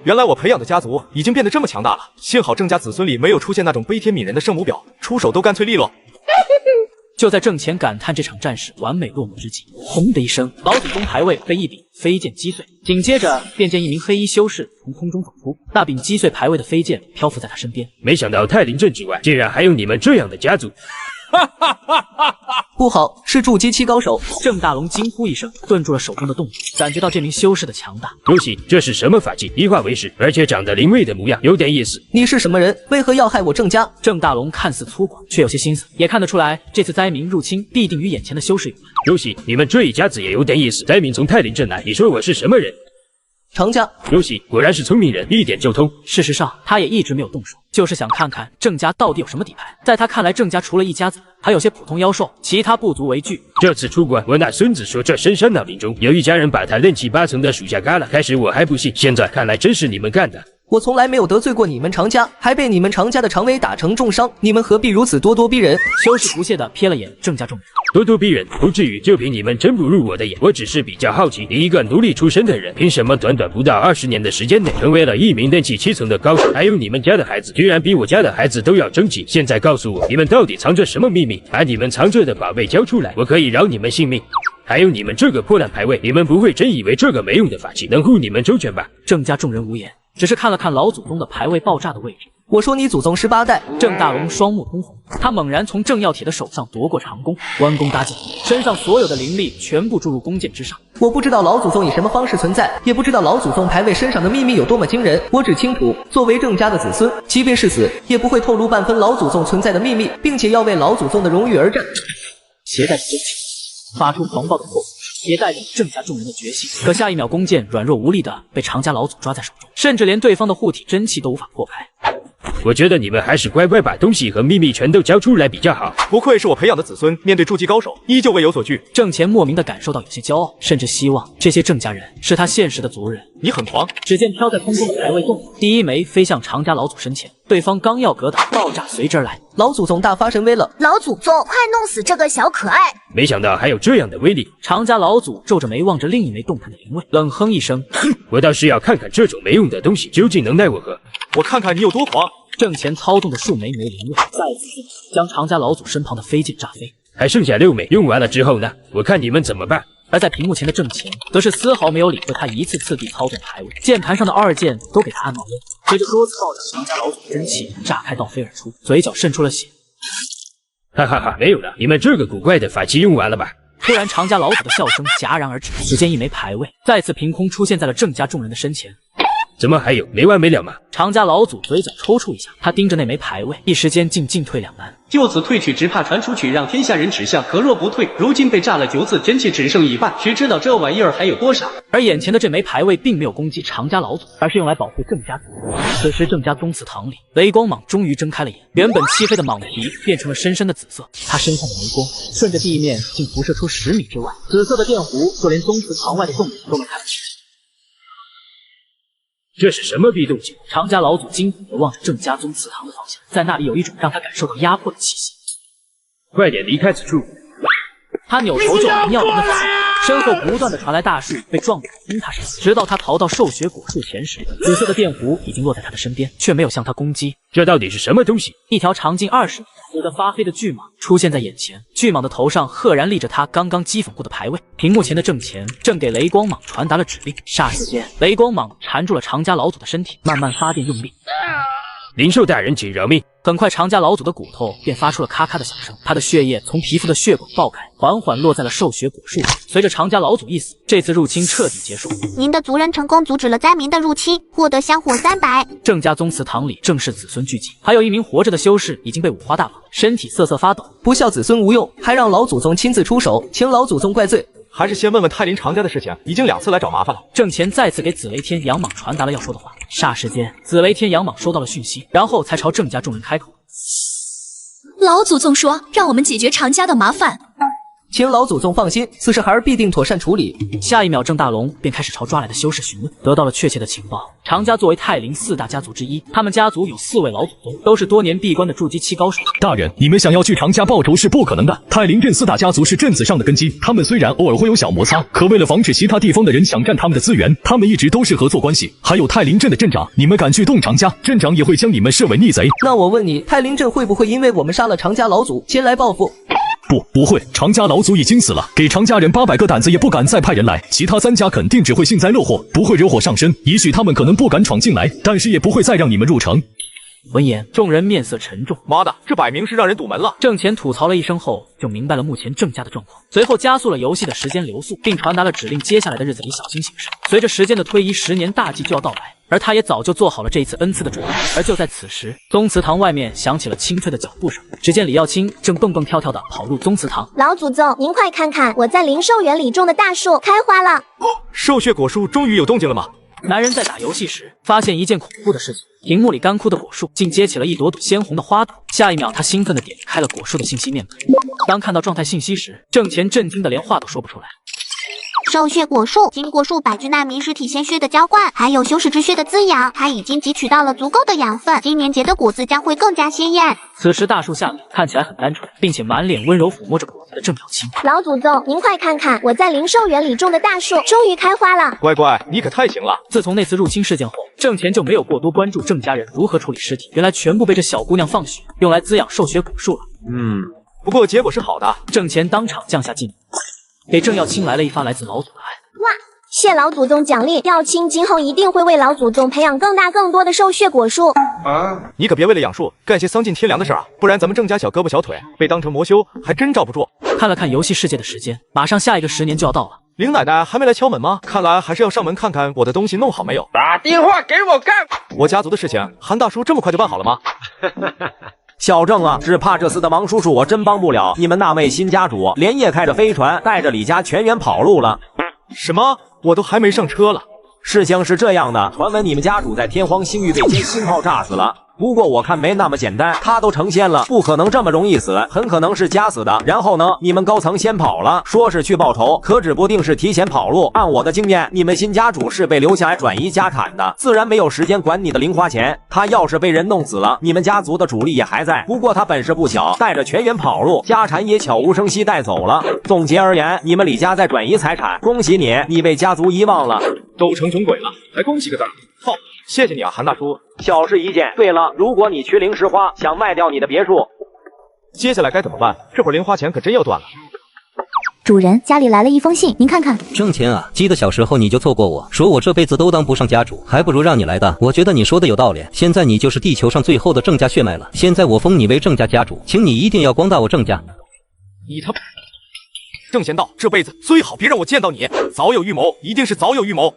原来我培养的家族已经变得这么强大了，幸好郑家子孙里没有出现那种悲天悯人的圣母婊，出手都干脆利落。就在正前感叹这场战事完美落幕之际，轰的一声，老祖宗牌位被一柄飞剑击碎，紧接着便见一名黑衣修士从空中走出，那柄击碎牌位的飞剑漂浮在他身边。没想到泰林镇之外竟然还有你们这样的家族。不好，是筑基期高手！郑大龙惊呼一声，顿住了手中的动作，感觉到这名修士的强大。多喜，这是什么法器？一化为十，而且长得灵位的模样，有点意思。你是什么人？为何要害我郑家？郑大龙看似粗犷，却有些心思，也看得出来，这次灾民入侵必定与眼前的修士有关。多喜，你们这一家子也有点意思。灾民从泰林镇来，你说我是什么人？常家。尤喜果然是聪明人，一点就通。事实上，他也一直没有动手，就是想看看郑家到底有什么底牌。在他看来，郑家除了一家子，还有些普通妖兽，其他不足为惧。这次出关，我那孙子说这深山老林中有一家人把他乱七八层的属下嘎了。开始我还不信，现在看来真是你们干的。我从来没有得罪过你们常家，还被你们常家的常威打成重伤，你们何必如此咄咄逼人？修士不屑地瞥了眼郑家众人，咄咄逼人不至于，就凭你们真不入我的眼。我只是比较好奇，你一个奴隶出身的人，凭什么短短不到20年的时间内，成为了一名炼气7层的高手？还有你们家的孩子，居然比我家的孩子都要争气。现在告诉我，你们到底藏着什么秘密？把你们藏着的宝贝交出来，我可以饶你们性命。还有你们这个破烂牌位，你们不会真以为这个没用的法器能护你们周全吧？郑家众人无言，只是看了看老祖宗的牌位爆炸的位置。我说你祖宗18代。郑大龙双目通红，他猛然从郑耀铁的手上夺过长弓，弯弓搭箭，身上所有的灵力全部注入弓箭之上。我不知道老祖宗以什么方式存在，也不知道老祖宗牌位身上的秘密有多么惊人，我只清楚，作为郑家的子孙，即便是死，也不会透露半分老祖宗存在的秘密，并且要为老祖宗的荣誉而战。携带着真气，发出狂暴的后手，也带着郑家众人的决心。可下一秒，弓箭软弱无力的被常家老祖抓在手中，甚至连对方的护体真气都无法破开。我觉得你们还是乖乖把东西和秘密全都交出来比较好。不愧是我培养的子孙，面对筑基高手，依旧未有所惧。郑乾莫名的感受到有些骄傲，甚至希望这些郑家人是他现实的族人。你很狂！只见飘在空中的牌位动，第一枚飞向常家老祖身前，对方刚要格挡，爆炸随之而来。老祖宗大发神威了！老祖宗，快弄死这个小可爱！没想到还有这样的威力。常家老祖皱着眉望着另一枚动弹的灵位，冷哼一声：“哼，我倒是要看看这种没用的东西究竟能奈我何。我看看你有多狂！”郑乾操纵的数枚灵位，再次将常家老祖身旁的飞剑炸飞。还剩下6枚，用完了之后呢？我看你们怎么办？而在屏幕前的郑乾则是丝毫没有理会他一次次地操纵牌位，键盘上的2键都给他按冒烟。随着多次爆炸，常家老祖真气炸开倒飞而出，嘴角渗出了血。哈哈哈，没有了，你们这个古怪的法器用完了吧？突然，常家老祖的笑声戛然而止，只见一枚牌位再次凭空出现在了郑家众人的身前。怎么还有？没完没了吗？常家老祖嘴角抽搐一下，他盯着那枚牌位，一时间竟进退两难。就此退去，只怕传出去，让天下人耻笑。可若不退，如今被炸了9次，真气只剩一半，谁知道这玩意儿还有多少？而眼前的这枚牌位并没有攻击常家老祖，而是用来保护郑家子孙。此时，郑家宗祠堂里，雷光蟒终于睁开了眼，原本漆黑的蟒皮变成了深深的紫色，他身上的雷光顺着地面竟辐射出10米之外，紫色的电弧就连宗祠堂外的洞都能看得见。这是什么逼动静？常家老祖惊恐地望着郑家宗祠堂的方向，在那里有一种让他感受到压迫的气息。快点离开此处！他扭头就往尿人的方向，身后不断的传来大树被撞倒崩塌声，直到他逃到兽血果树前时，紫色的电弧已经落在他的身边，却没有向他攻击。这到底是什么东西？一条长近20米、死得发黑的巨蟒出现在眼前，巨蟒的头上赫然立着他刚刚讥讽过的牌位。屏幕前的郑乾正给雷光蟒传达了指令，霎时间，雷光蟒缠住了常家老祖的身体，慢慢发电用力。灵兽大人，请饶命！很快，常家老祖的骨头便发出了咔咔的响声，他的血液从皮肤的血管爆开，缓缓落在了兽血果树上。随着常家老祖一死，这次入侵彻底结束。您的族人成功阻止了灾民的入侵，获得香火300。郑家宗祠堂里正是子孙聚集，还有一名活着的修士已经被五花大绑，身体瑟瑟发抖。不孝子孙无用，还让老祖宗亲自出手，请老祖宗怪罪。还是先问问泰林常家的事情，已经2次来找麻烦了。郑乾再次给紫雷天阳蟒传达了要说的话，霎时间，紫雷天阳蟒收到了讯息，然后才朝郑家众人开口：老祖宗说让我们解决常家的麻烦。请老祖宗放心，此事孩儿必定妥善处理。下一秒，郑大龙便开始朝抓来的修士询问，得到了确切的情报。常家作为泰林4大家族之一，他们家族有4位老祖宗，都是多年闭关的筑基期高手。大人，你们想要去常家报仇是不可能的。泰林镇4大家族是镇子上的根基，他们虽然偶尔会有小摩擦，可为了防止其他地方的人抢占他们的资源，他们一直都是合作关系。还有泰林镇的镇长，你们敢去动常家，镇长也会将你们视为逆贼。那我问你，泰林镇会不会因为我们杀了常家老祖前来报复？不会，常家老祖已经死了，给常家人800个胆子也不敢再派人来，其他3家肯定只会幸灾乐祸，不会惹火上身。也许他们可能不敢闯进来，但是也不会再让你们入城。闻言，众人面色沉重。妈的，这摆明是让人堵门了。郑乾吐槽了一声后，就明白了目前郑家的状况，随后加速了游戏的时间流速，并传达了指令，接下来的日子里小心行事。随着时间的推移，10年大计就要到来，而他也早就做好了这一次恩赐的准备。而就在此时，宗祠堂外面响起了清脆的脚步声，只见李耀清正蹦蹦跳跳地跑入宗祠堂。老祖宗，您快看看，我在灵兽园里种的大树开花了！兽血果树终于有动静了吗？男人在打游戏时发现一件恐怖的事情，屏幕里干枯的果树竟结起了一朵朵鲜红的花朵。下一秒，他兴奋地点开了果树的信息面板。当看到状态信息时，郑乾震惊的连话都说不出来。兽血果树经过数百具纳米实体鲜血的浇灌，还有修士之血的滋养，它已经汲取到了足够的养分，今年结的果子将会更加鲜艳。此时大树下面看起来很单纯，并且满脸温柔抚摸着果子的郑表清。老祖宗，您快看看，我在灵兽园里种的大树终于开花了！乖乖，你可太行了。自从那次入侵事件后，郑乾就没有过多关注郑家人如何处理尸体，原来全部被这小姑娘放血，用来滋养兽血果树了。不过结果是好的。郑乾当场降下禁令，给郑耀清来了一发来自老祖的爱。哇！谢老祖宗奖励，耀清今后一定会为老祖宗培养更大更多的兽血果树。你可别为了养树干些丧尽天良的事啊，不然咱们郑家小胳膊小腿被当成魔修还真罩不住。看了看游戏世界的时间，马上下一个10年就要到了。林奶奶还没来敲门吗？看来还是要上门看看我的东西弄好没有。打电话给我干！我家族的事情，韩大叔这么快就办好了吗？小郑啊，只怕这次的王叔叔我真帮不了。你们那位新家主连夜开着飞船，带着李家全员跑路了。什么？我都还没上车了。事情是这样的，传闻你们家主在天荒星域被间星号炸死了。不过我看没那么简单，他都成仙了，不可能这么容易死，很可能是假死的。然后呢，你们高层先跑了，说是去报仇，可指不定是提前跑路。按我的经验，你们新家主是被留下来转移家产的，自然没有时间管你的零花钱。他要是被人弄死了，你们家族的主力也还在。不过他本事不小，带着全员跑路，家产也悄无声息带走了。总结而言，你们李家在转移财产，恭喜你，你被家族遗忘了，都成穷鬼了，还恭喜个字儿？好，谢谢你啊，韩大叔。小事一件。对了，如果你缺零食花，想卖掉你的别墅，接下来该怎么办？这会儿零花钱可真要断了。主人，家里来了一封信，您看看。郑乾啊，记得小时候你就错过我，说我这辈子都当不上家主，还不如让你来的。我觉得你说的有道理，现在你就是地球上最后的郑家血脉了。现在我封你为郑家家主，请你一定要光大我郑家。你他……郑贤道，这辈子最好别让我见到你，早有预谋，一定是早有预谋。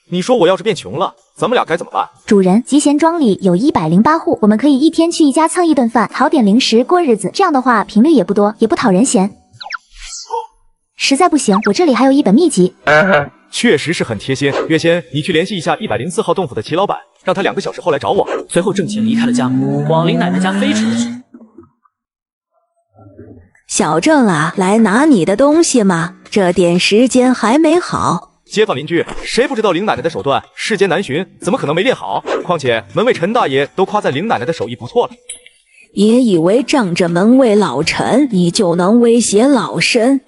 你说我要是变穷了，咱们俩该怎么办？主人，集贤庄里有108户，我们可以一天去一家蹭一顿饭，讨点零食过日子。这样的话，频率也不多，也不讨人嫌。实在不行，我这里还有一本秘籍。确实是很贴心。月仙，你去联系一下104号洞府的齐老板，让他2个小时后来找我。随后，郑乾离开了家，往林奶奶家飞驰而去。小郑啊，来拿你的东西吗？这点时间还没好。街坊邻居谁不知道林奶奶的手段世间难寻，怎么可能没练好？况且门卫陈大爷都夸赞林奶奶的手艺不错了。别以为仗着门卫老陈，你就能威胁老身。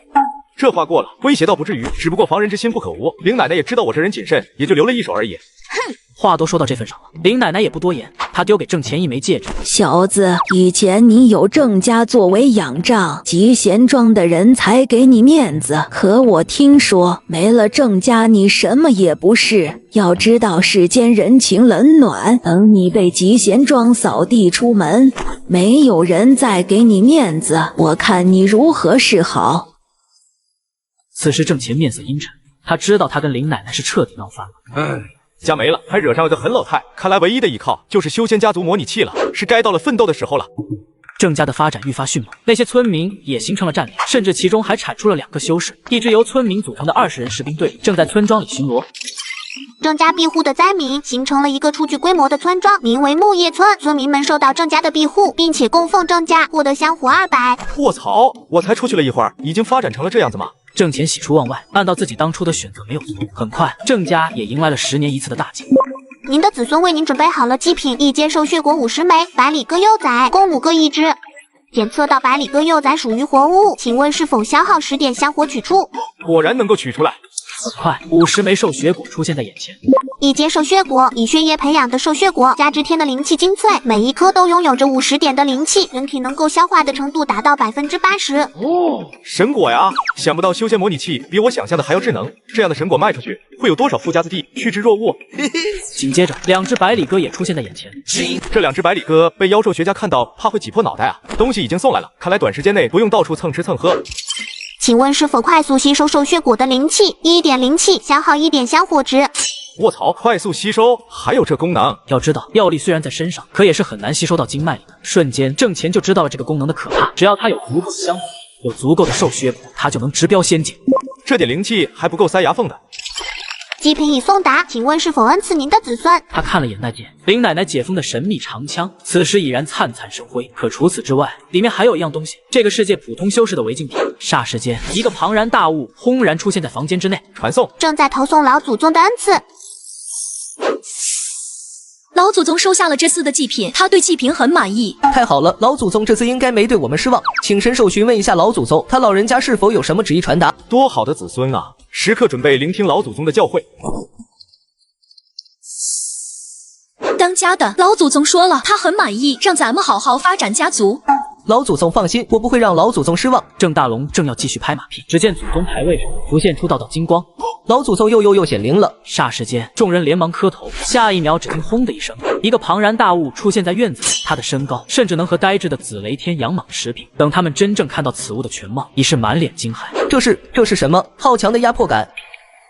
这话过了，威胁倒不至于，只不过防人之心不可无。林奶奶也知道我这人谨慎，也就留了一手而已。哼，话都说到这份上了，林奶奶也不多言，她丢给郑乾一枚戒指。小子，以前你有郑家作为仰仗，集贤庄的人才给你面子，可我听说没了郑家，你什么也不是。要知道世间人情冷暖，等你被集贤庄扫地出门，没有人再给你面子，我看你如何是好。此时郑乾面色阴沉，他知道他跟林奶奶是彻底闹翻了。家没了，还惹上了个狠老太，看来唯一的依靠就是修仙家族模拟器了，是该到了奋斗的时候了。郑家的发展愈发迅猛，那些村民也形成了战力，甚至其中还产出了2个修士。一支由村民组成的20人士兵队正在村庄里巡逻。郑家庇护的灾民形成了一个初具规模的村庄，名为木叶村。村民们受到郑家的庇护，并且供奉郑家，获得香火200。卧槽！我才出去了一会儿，已经发展成了这样子吗？郑乾喜出望外，按照自己当初的选择没有错。很快，郑家也迎来了10年一次的大祭。您的子孙为您准备好了祭品，一阶兽血果50枚，百里鸽幼崽共5个一只。检测到百里鸽幼崽属于活物，请问是否消耗10点香火取出？果然能够取出来。很快，50枚兽血果出现在眼前。一阶兽血果，以血液培养的兽血果，加之天的灵气精粹，每一颗都拥有着50点的灵气，人体能够消化的程度达到80%。哦，神果呀！想不到修仙模拟器比我想象的还要智能，这样的神果卖出去会有多少富家子弟趋之若鹜？紧接着，2只百里鸽也出现在眼前。这2只百里鸽被妖兽学家看到，怕会挤破脑袋啊！东西已经送来了，看来短时间内不用到处蹭吃蹭喝。请问是否快速吸收兽血果的灵气？1点灵气消耗1点香火值。卧槽，快速吸收还有这功能？要知道，药力虽然在身上，可也是很难吸收到经脉里的。瞬间，郑乾就知道了这个功能的可怕。只要他有足够的香火，有足够的兽血果，他就能直飙仙境。这点灵气还不够塞牙缝的。祭品已送达，请问是否恩赐您的子孙？他看了眼那件林奶奶解封的神秘长枪，此时已然灿灿生辉。可除此之外，里面还有一样东西，这个世界普通修士的违禁品。霎时间，一个庞然大物轰然出现在房间之内。传送，正在投送老祖宗的恩赐。老祖宗收下了这次的祭品，他对祭品很满意。太好了，老祖宗这次应该没对我们失望。请神兽询问一下老祖宗，他老人家是否有什么旨意传达？多好的子孙啊！时刻准备聆听老祖宗的教诲。当家的老祖宗说了，他很满意，让咱们好好发展家族。老祖宗放心，我不会让老祖宗失望。郑大龙正要继续拍马屁，只见祖宗牌位上浮现出道金光，老祖宗又显灵了。霎时间，众人连忙磕头。下一秒，只听轰的一声，一个庞然大物出现在院子里，他的身高甚至能和呆滞的紫雷天阳蟒持平。等他们真正看到此物的全貌，已是满脸惊骇。这是什么？好强的压迫感！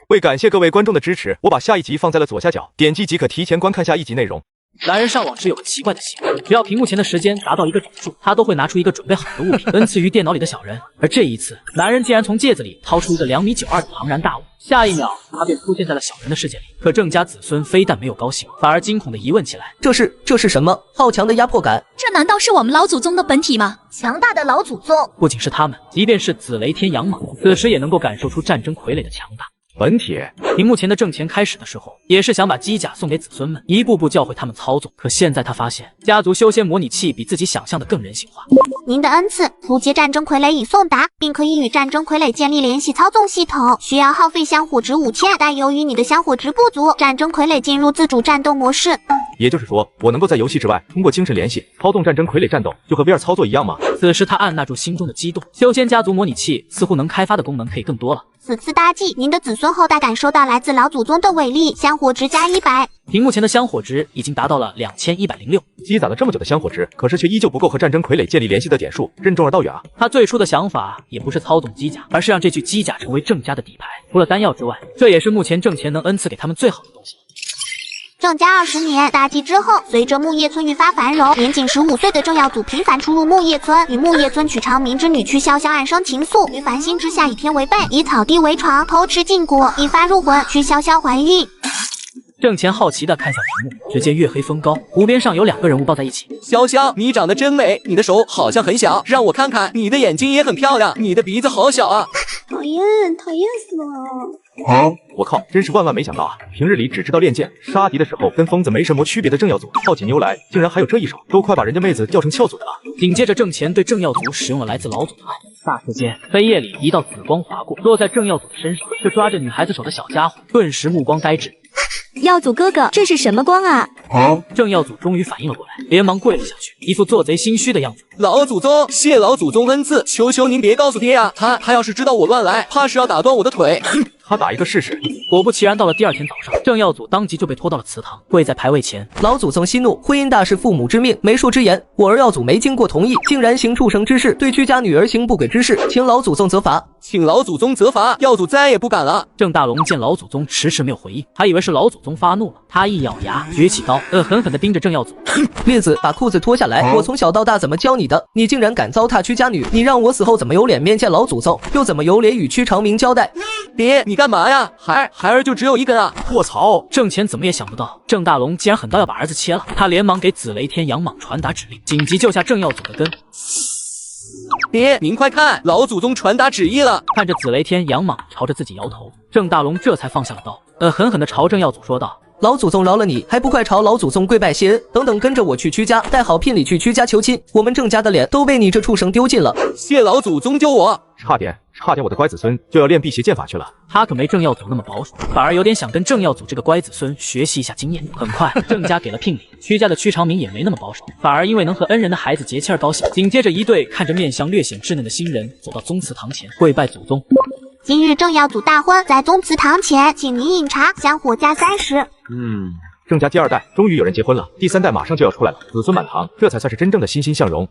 为感谢各位观众的支持，我把下一集放在了左下角，点击即可提前观看下一集内容。男人上网是有个奇怪的习惯，只要屏幕前的时间达到一个整数，他都会拿出一个准备好的物品恩赐于电脑里的小人。而这一次，男人竟然从戒指里掏出一个2.92米的庞然大物，下一秒他便出现在了小人的世界里。可郑家子孙非但没有高兴，反而惊恐地疑问起来：这是什么？好强的压迫感！这难道是我们老祖宗的本体吗？强大的老祖宗！不仅是他们，即便是紫雷天阳蟒，此时也能够感受出战争傀儡的强大。本体，屏幕前的郑乾开始的时候，也是想把机甲送给子孙们，一步步教会他们操纵。可现在他发现，家族修仙模拟器比自己想象的更人性化。您的恩赐初阶战争傀儡已送达，并可以与战争傀儡建立联系操纵系统，需要耗费香火值5000，但由于你的香火值不足，战争傀儡进入自主战斗模式。也就是说，我能够在游戏之外通过精神联系操纵战争傀儡战斗，就和 VR 操作一样吗？此时他按捺住心中的激动，修仙家族模拟器似乎能开发的功能可以更多了。此次大祭，您的子孙后代感受到来自老祖宗的伟力，香火值加100。屏幕前的香火值已经达到了2106，积攒了这么久的香火值，可是却依旧不够和战争傀儡建立联系的点数，任重而道远啊！他最初的想法也不是操纵机甲，而是让这具机甲成为郑家的底牌。除了丹药之外，这也是目前郑乾能恩赐给他们最好的东西。郑家20年大祭之后，随着木叶村愈发繁荣，年仅15岁的郑耀祖频繁出入木叶村，与木叶村曲长明之女曲潇潇暗生情愫，于繁星之下以天为被，以草地为床，偷吃禁果，一发入魂，曲潇潇怀孕。郑乾好奇地看向屏幕，只见月黑风高，湖边上有2个人物抱在一起。潇潇，你长得真美，你的手好像很小，让我看看。你的眼睛也很漂亮，你的鼻子好小啊。讨厌死了！啊！我靠，真是万万没想到啊！平日里只知道练剑杀敌的时候跟疯子没什么区别的郑耀祖，好起牛来竟然还有这一手，都快把人家妹子叫成翘祖的了。紧接着郑乾对郑耀祖使用了来自老祖的爱，霎时间飞叶里一道紫光划过，落在郑耀祖的身上，这抓着女孩子手的小家伙顿时目光呆滞。耀祖哥哥，这是什么光啊？郑耀祖终于反应了过来，连忙跪了下去，一副做贼心虚的样子。老祖宗，谢老祖宗恩赐，求求您别告诉爹啊！他要是知道我乱来，怕是要打断我的腿。他打一个试试。果不其然，到了第2天早上，郑耀祖当即就被拖到了祠堂，跪在牌位前。老祖宗息怒，婚姻大事父母之命，媒妁之言，我儿耀祖没经过同意，竟然行畜生之事，对居家女儿行不轨之事，请老祖宗责罚。请老祖宗责罚，耀祖再也不敢了。郑大龙见老祖宗迟迟没有回应，还以为是老祖宗宗发怒了，他一咬牙，举起刀，狠狠地盯着郑耀祖。列子，把裤子脱下来！我从小到大怎么教你的？你竟然敢糟蹋屈家女！你让我死后怎么有脸面见老祖宗？又怎么有脸与屈长明交代？爹，你干嘛呀？孩儿就只有一根啊！卧槽！郑乾怎么也想不到，郑大龙竟然狠到要把儿子切了。他连忙给紫雷天杨莽传达指令，紧急救下郑耀祖的根。爹，您快看，老祖宗传达旨意了！看着紫雷天杨莽朝着自己摇头，郑大龙这才放下了刀，狠狠地朝郑耀祖说道：“老祖宗饶了你，还不快朝老祖宗跪拜谢恩！等等，跟着我去屈家，带好聘礼去屈家求亲。我们郑家的脸都被你这畜生丢尽了！谢老祖宗救我！差点，我的乖子孙就要练辟邪剑法去了。”他可没郑耀祖那么保守，反而有点想跟郑耀祖这个乖子孙学习一下经验。很快，郑家给了聘礼，屈家的屈长明也没那么保守，反而因为能和恩人的孩子结亲而高兴。紧接着，一对看着面相略显稚嫩的新人走到宗祠堂前跪拜祖宗。今日郑耀祖大婚，在宗祠堂前，请您饮茶，香火加30。郑家第2代终于有人结婚了，第3代马上就要出来了，子孙满堂，这才算是真正的欣欣向荣。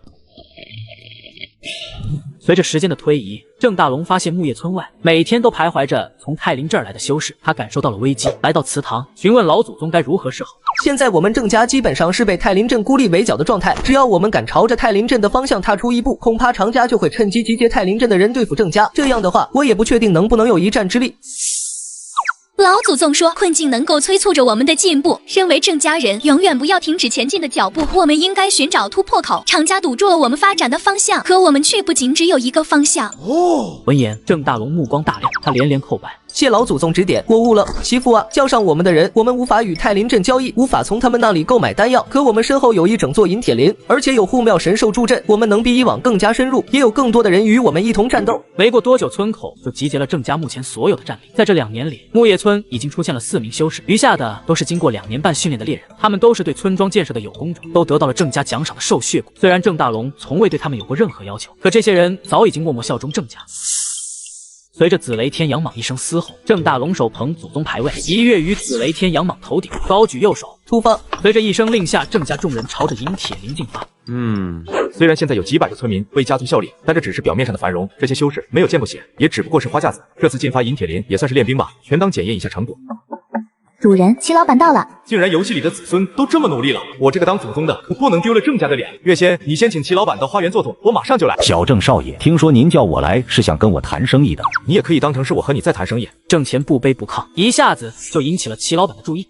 随着时间的推移，郑大龙发现木叶村外每天都徘徊着从泰林这儿来的修士，他感受到了危机，来到祠堂询问老祖宗该如何是好。现在我们郑家基本上是被泰林镇孤立围剿的状态，只要我们敢朝着泰林镇的方向踏出一步，恐怕常家就会趁机集结泰林镇的人对付郑家。这样的话，我也不确定能不能有一战之力。老祖宗说，困境能够催促着我们的进步。身为郑家人，永远不要停止前进的脚步。我们应该寻找突破口。常家堵住了我们发展的方向，可我们却不仅只有一个方向。闻言，郑大龙目光大亮，他连连叩拜。谢老祖宗指点，我悟了。媳妇啊，叫上我们的人，我们无法与泰林镇交易，无法从他们那里购买丹药，可我们身后有一整座银铁林，而且有护庙神兽助阵，我们能比以往更加深入，也有更多的人与我们一同战斗。没过多久，村口就集结了郑家目前所有的战力。在这2年里，木叶村已经出现了4名修士，余下的都是经过2年半训练的猎人，他们都是对村庄建设的有功者，都得到了郑家奖赏的兽血骨。虽然郑大龙从未对他们有过任何要求，可这些人早已经默默效忠郑家。随着紫雷天杨莽一声嘶吼，郑大龙手捧祖宗牌位，一跃于紫雷天杨莽头顶，高举右手出发。随着一声令下，郑家众人朝着银铁林进发。虽然现在有几百个村民为家族效力，但这只是表面上的繁荣。这些修士没有见过血，也只不过是花架子。这次进发银铁林也算是练兵吧，全当检验一下成果。主人，齐老板到了。竟然游戏里的子孙都这么努力了，我这个当祖宗的可不能丢了郑家的脸。月仙，你先请齐老板到花园坐坐，我马上就来。小郑少爷，听说您叫我来是想跟我谈生意的，你也可以当成是我和你在谈生意。郑乾不卑不亢，一下子就引起了齐老板的注意。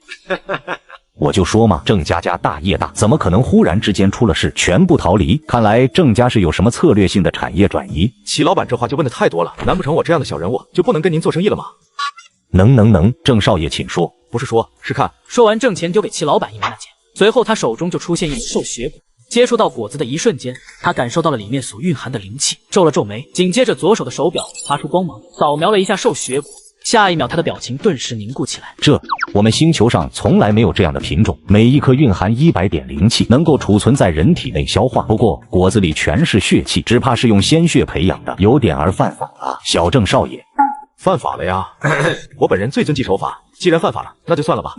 我就说嘛，郑家大业大，怎么可能忽然之间出了事全部逃离？看来郑家是有什么策略性的产业转移。齐老板这话就问的太多了，难不成我这样的小人物就不能跟您做生意了吗？能，郑少爷请说。不是说，是看。说完，郑乾丢给齐老板一枚案件，随后他手中就出现一枚兽血果。接触到果子的一瞬间，他感受到了里面所蕴含的灵气，皱了皱眉，紧接着左手的手表发出光芒，扫描了一下兽血果。下一秒，他的表情顿时凝固起来。我们星球上从来没有这样的品种，每一颗蕴含100点灵气，能够储存在人体内消化。不过果子里全是血气，只怕是用鲜血培养的，有点儿犯法了。小郑少爷，犯法了呀！我本人最遵纪守法，既然犯法了，那就算了吧。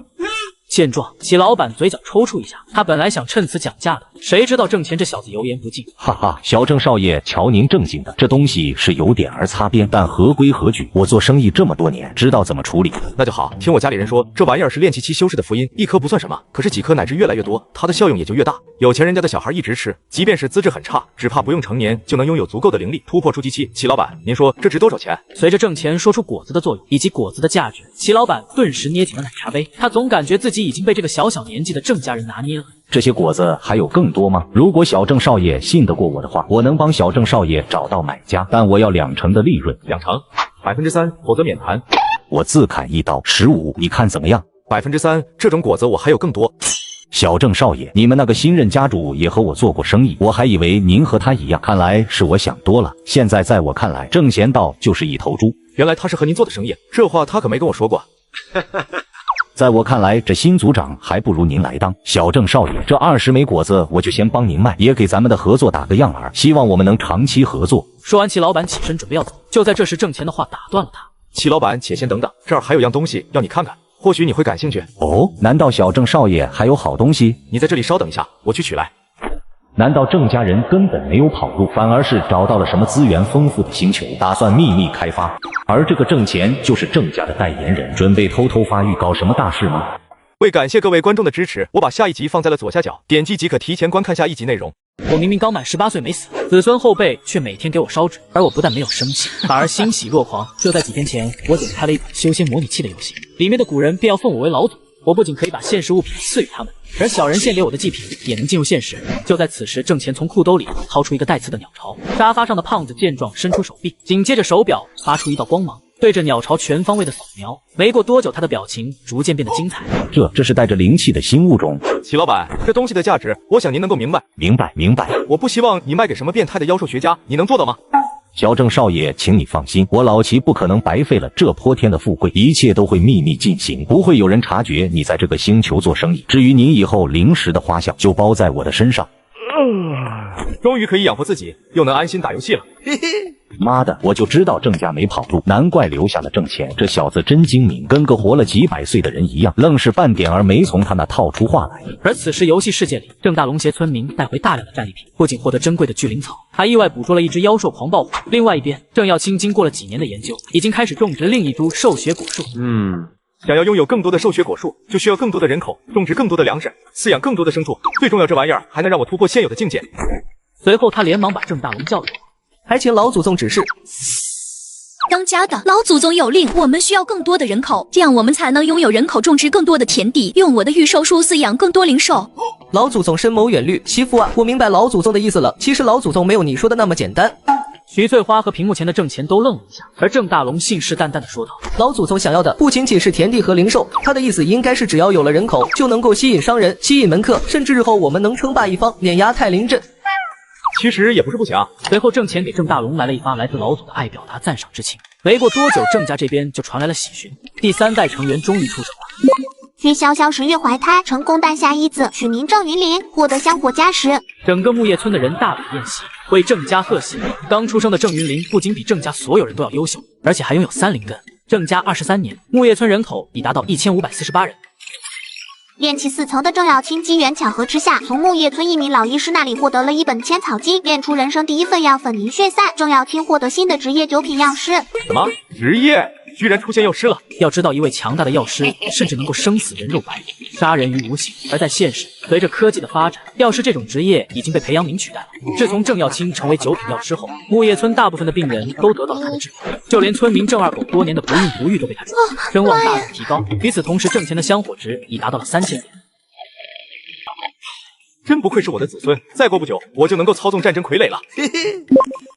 见状，齐老板嘴角抽搐一下，他本来想趁此讲价的，谁知道郑乾这小子油盐不进。哈哈，小郑少爷，瞧您正经的，这东西是有点儿擦边，但合规合矩。我做生意这么多年，知道怎么处理。那就好，听我家里人说，这玩意儿是炼气期修士的福音，一颗不算什么，可是几颗乃至越来越多，它的效用也就越大。有钱人家的小孩一直吃，即便是资质很差，只怕不用成年就能拥有足够的灵力，突破初级期。齐老板，您说这值多少钱？随着郑乾说出果子的作用以及果子的价值，齐老板顿时捏紧了奶茶杯，他总感觉自己已经被这个小年纪的郑家人拿捏了。这些果子还有更多吗？如果小郑少爷信得过我的话，我能帮小郑少爷找到买家，但我要2成的利润。2成，3%，否则免谈。我自砍一刀，15，你看怎么样？3%，这种果子我还有更多。小郑少爷，你们那个新任家主也和我做过生意，我还以为您和他一样，看来是我想多了。现在在我看来，郑贤道就是一头猪。原来他是和您做的生意，这话他可没跟我说过。在我看来，这新组长还不如您来当。小郑少爷，这20枚果子我就先帮您卖，也给咱们的合作打个样儿，希望我们能长期合作。说完，齐老板起身准备要走，就在这时，郑乾的话打断了他。齐老板，且先等等，这儿还有样东西要你看看，或许你会感兴趣。哦，难道小郑少爷还有好东西？你在这里稍等一下，我去取来。难道郑家人根本没有跑路，反而是找到了什么资源丰富的星球，打算秘密开发？而这个郑乾就是郑家的代言人，准备偷偷发育搞什么大事吗？为感谢各位观众的支持，我把下一集放在了左下角，点击即可提前观看下一集内容。我明明刚满18岁没死，子孙后辈却每天给我烧纸，而我不但没有生气，反而欣喜若狂。就在几天前，我点开了一款修仙模拟器的游戏，里面的古人便要奉我为老祖。我不仅可以把现实物品赐予他们，而小人献给我的祭品也能进入现实。就在此时，郑乾从裤兜里掏出一个带刺的鸟巢。沙发上的胖子见状，伸出手臂，紧接着手表发出一道光芒，对着鸟巢全方位的扫描。没过多久，他的表情逐渐变得精彩。这是带着灵气的新物种。齐老板，这东西的价值，我想您能够明白。明白。我不希望你卖给什么变态的妖兽学家，你能做到吗？小郑少爷，请你放心，我老齐不可能白费了这泼天的富贵，一切都会秘密进行，不会有人察觉你在这个星球做生意。至于您以后零食的花销，就包在我的身上。终于可以养活自己，又能安心打游戏了。妈的，我就知道郑家没跑路，难怪留下了郑钱。这小子真精明，跟个活了几百岁的人一样，愣是半点儿没从他那套出话来。而此时游戏世界里，郑大龙携村民带回大量的战利品，不仅获得珍贵的巨灵草，还意外捕捉了一只妖兽狂暴虎。另外一边，郑耀清经过了几年的研究，已经开始种植另一株兽血果树。想要拥有更多的兽血果树，就需要更多的人口，种植更多的粮食，饲养更多的牲畜。最重要，这玩意儿还能让我突破现有的境界。随后他连忙把郑大龙叫住，还请老祖宗指示。当家的老祖宗有令，我们需要更多的人口，这样我们才能拥有人口，种植更多的田地，用我的御兽术饲养更多灵兽。老祖宗深谋远虑，媳妇啊，我明白老祖宗的意思了。其实老祖宗没有你说的那么简单。徐翠花和屏幕前的郑乾都愣了一下，而郑大龙信誓旦旦地说道：“老祖宗想要的不仅仅是田地和灵兽，他的意思应该是只要有了人口，就能够吸引商人、吸引门客，甚至日后我们能称霸一方，碾压太灵镇。”其实也不是不行。随后郑乾给郑大龙来了一发来自老祖的爱，表达赞赏之情。没过多久，郑家这边就传来了喜讯，第3代成员终于出手了。徐潇潇10月怀胎，成功诞下一子，取名郑云林，获得香火加持。整个木叶村的人大摆宴席，为郑家贺喜。刚出生的郑云林不仅比郑家所有人都要优秀，而且还拥有3灵根。郑家23年，木叶村人口已达到1548人。炼气4层的郑耀清机缘巧合之下，从木叶村一名老医师那里获得了一本千草经，炼出人生第一份药粉凝血散。郑耀清获得新的职业9品药师。什么职业？居然出现药师了！要知道，一位强大的药师甚至能够生死人肉白骨，杀人于无形。而在现实，随着科技的发展，药师这种职业已经被裴阳明取代了。自从郑耀清成为9品药师后，木叶村大部分的病人都得到了他的治疗，就连村民郑二狗多年的不孕不育都被他治愈，声望大大提高。与此同时，郑乾的香火值已达到了3000点。真不愧是我的子孙，再过不久，我就能够操纵战争傀儡了。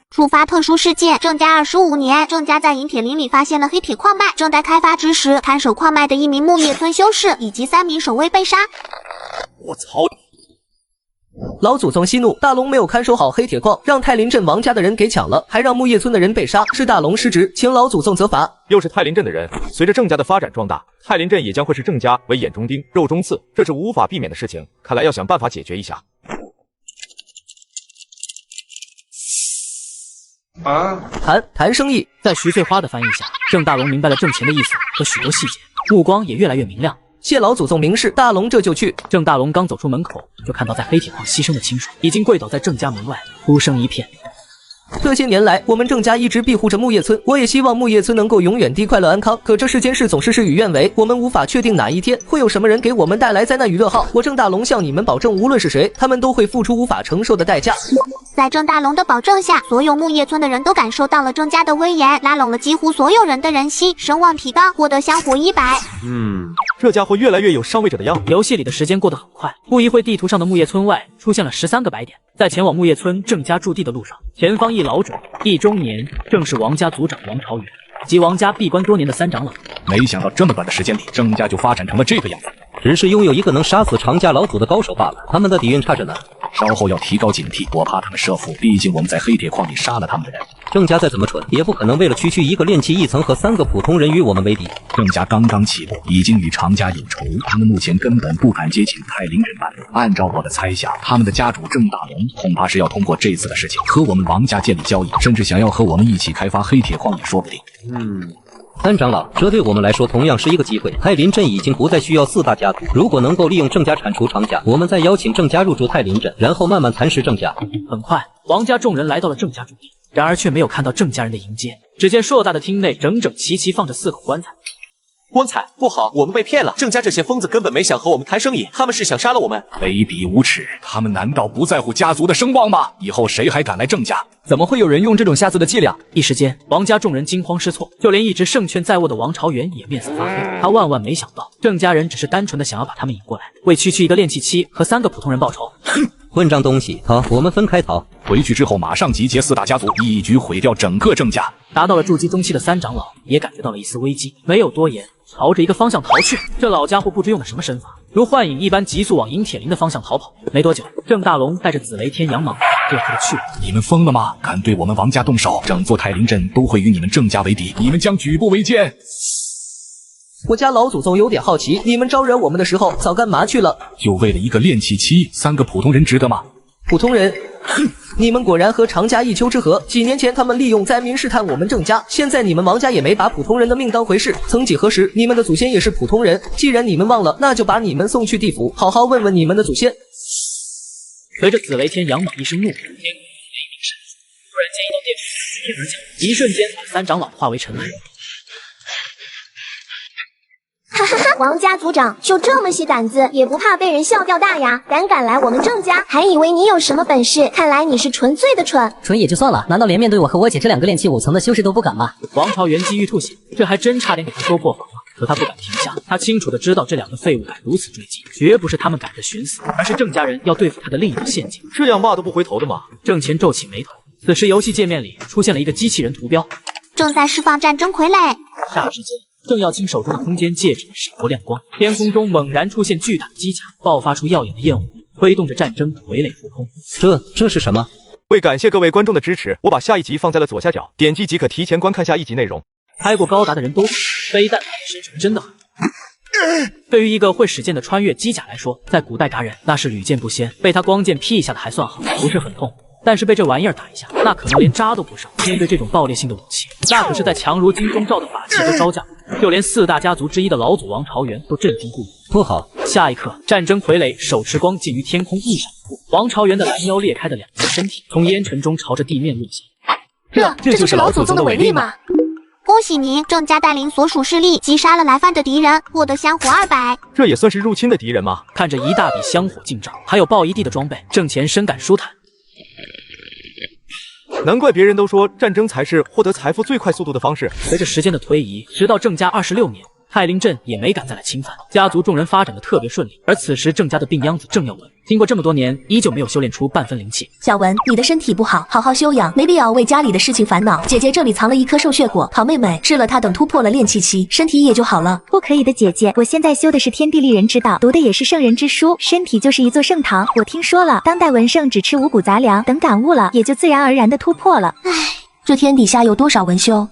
触发特殊事件，郑家25年，郑家在银铁林里发现了黑铁矿脉，正待开发之时，看守矿脉的一名木叶村修士以及3名守卫被杀。我操！老祖宗息怒，大龙没有看守好黑铁矿，让太林镇王家的人给抢了，还让木叶村的人被杀，是大龙失职，请老祖宗责罚。又是太林镇的人，随着郑家的发展壮大，太林镇也将会是郑家为眼中钉、肉中刺，这是无法避免的事情，看来要想办法解决一下。谈生意。在徐翠花的翻译下，郑大龙明白了郑乾的意思和许多细节，目光也越来越明亮。谢老祖宗明示，大龙这就去。郑大龙刚走出门口，就看到在黑铁矿牺牲的亲属已经跪倒在郑家门外，哭声一片。这些年来，我们郑家一直庇护着木叶村，我也希望木叶村能够永远地快乐安康。可这世间事总是事与愿违，我们无法确定哪一天会有什么人给我们带来灾难与噩耗。我郑大龙向你们保证，无论是谁，他们都会付出无法承受的代价。在郑大龙的保证下，所有木叶村的人都感受到了郑家的威严，拉拢了几乎所有人的人心，声望提高，获得香火100。这家伙越来越有上位者的样子。游戏里的时间过得很快，不一会，地图上的木叶村外出现了13个白点。在前往木叶村郑家驻地的路上，前方一老者，一中年，正是王家族长王朝元，及王家闭关多年的3长老。没想到这么短的时间里，郑家就发展成了这个样子。只是拥有一个能杀死常家老祖的高手罢了，他们的底蕴差着呢。稍后要提高警惕，我怕他们设伏，毕竟我们在黑铁矿里杀了他们的人。郑家再怎么蠢，也不可能为了区区一个炼气1层和3个普通人与我们为敌。郑家刚刚起步，已经与常家有仇，他们目前根本不敢接近太灵镇办理。按照我的猜想，他们的家主郑大龙恐怕是要通过这次的事情和我们王家建立交易，甚至想要和我们一起开发黑铁矿也说不定。3长老，这对我们来说同样是一个机会。太林镇已经不再需要4大家族，如果能够利用郑家铲除常家，我们再邀请郑家入驻太林镇，然后慢慢蚕食郑家。很快，王家众人来到了郑家驻地，然而却没有看到郑家人的迎接。只见硕大的厅内整整齐齐放着4口棺材。光彩不好，我们被骗了。郑家这些疯子根本没想和我们谈生意，他们是想杀了我们。卑鄙无耻！他们难道不在乎家族的声望吗？以后谁还敢来郑家？怎么会有人用这种下作的伎俩？一时间，王家众人惊慌失措，就连一直胜券在握的王朝元也面色发黑。他万万没想到，郑家人只是单纯的想要把他们引过来，为区区一个炼气期和3个普通人报仇。混账东西！好，我们分开逃。回去之后马上集结4大家族，一举毁掉整个郑家。达到了筑基中期的3长老也感觉到了一丝危机，没有多言，朝着一个方向逃去。这老家伙不知用的什么身法，如幻影一般急速往银铁林的方向逃跑。没多久，郑大龙带着紫雷天阳蟒各自的去了。你们疯了吗？敢对我们王家动手，整座太灵镇都会与你们郑家为敌，你们将举步维艰。我家老祖宗有点好奇，你们招惹我们的时候早干嘛去了？就为了一个炼气期，3个普通人值得吗？普通人？你们果然和常家一丘之貉。几年前他们利用灾民试探我们郑家，现在你们王家也没把普通人的命当回事。曾几何时，你们的祖先也是普通人。既然你们忘了，那就把你们送去地府，好好问问你们的祖先。随着紫雷天阳蟒一声怒吼，天空雷鸣闪烁，突然间一道电闪从天而降，一瞬间把3长老化为尘埃。哈哈哈！王家族长就这么些胆子，也不怕被人笑掉大牙，敢来我们郑家，还以为你有什么本事，看来你是纯粹的蠢。蠢也就算了，难道连面对我和我姐这2个炼气5层的修士都不敢吗？王朝元机遇吐血，这还真差点给他说破防了。可他不敢停下，他清楚的知道这2个废物敢如此追击，绝不是他们赶着寻死，而是郑家人要对付他的另一个陷阱。这样骂都不回头的吗？郑乾皱起眉头，此时游戏界面里出现了一个机器人图标，正在释放战争傀儡。霎时间，郑耀清手中的空间戒指闪过亮光，天空中猛然出现巨大的机甲，爆发出耀眼的焰雾，挥动着战争傀儡浮空。这是什么？为感谢各位观众的支持，我把下一集放在了左下角，点击即可提前观看下一集内容。拍过高达的人都飞弹身手真的很。对于一个会使剑的穿越机甲来说，在古代达人那是屡见不鲜，被他光剑劈一下的还算好，不是很痛。但是被这玩意儿打一下，那可能连渣都不剩。面对这种爆裂性的武器，那可是在强如金钟罩的法器都招架，就连4大家族之一的老祖王朝元都震惊不已。不好！下一刻，战争傀儡手持光剑于天空一闪而过，王朝元的拦腰裂开的2截身体从烟尘中朝着地面落下。这就是老祖宗的伟力吗？恭喜您，郑家带领所属势力击杀了来犯的敌人，获得香火200。这也算是入侵的敌人吗？看着一大笔香火进账，还有爆一地的装备，郑乾深感舒坦。难怪别人都说战争才是获得财富最快速度的方式。随着时间的推移，直到郑家26年，太灵镇也没敢再来侵犯，家族众人发展的特别顺利。而此时郑家的病秧子郑耀文，经过这么多年，依旧没有修炼出半分灵气。小文，你的身体不好，好好休养，没必要为家里的事情烦恼。姐姐这里藏了一颗兽血果，好妹妹吃了它，等突破了炼气期，身体也就好了。不可以的，姐姐，我现在修的是天地利人之道，读的也是圣人之书，身体就是一座圣堂。我听说了，当代文圣只吃五谷杂粮，等感悟了，也就自然而然的突破了。唉，这天底下有多少文修？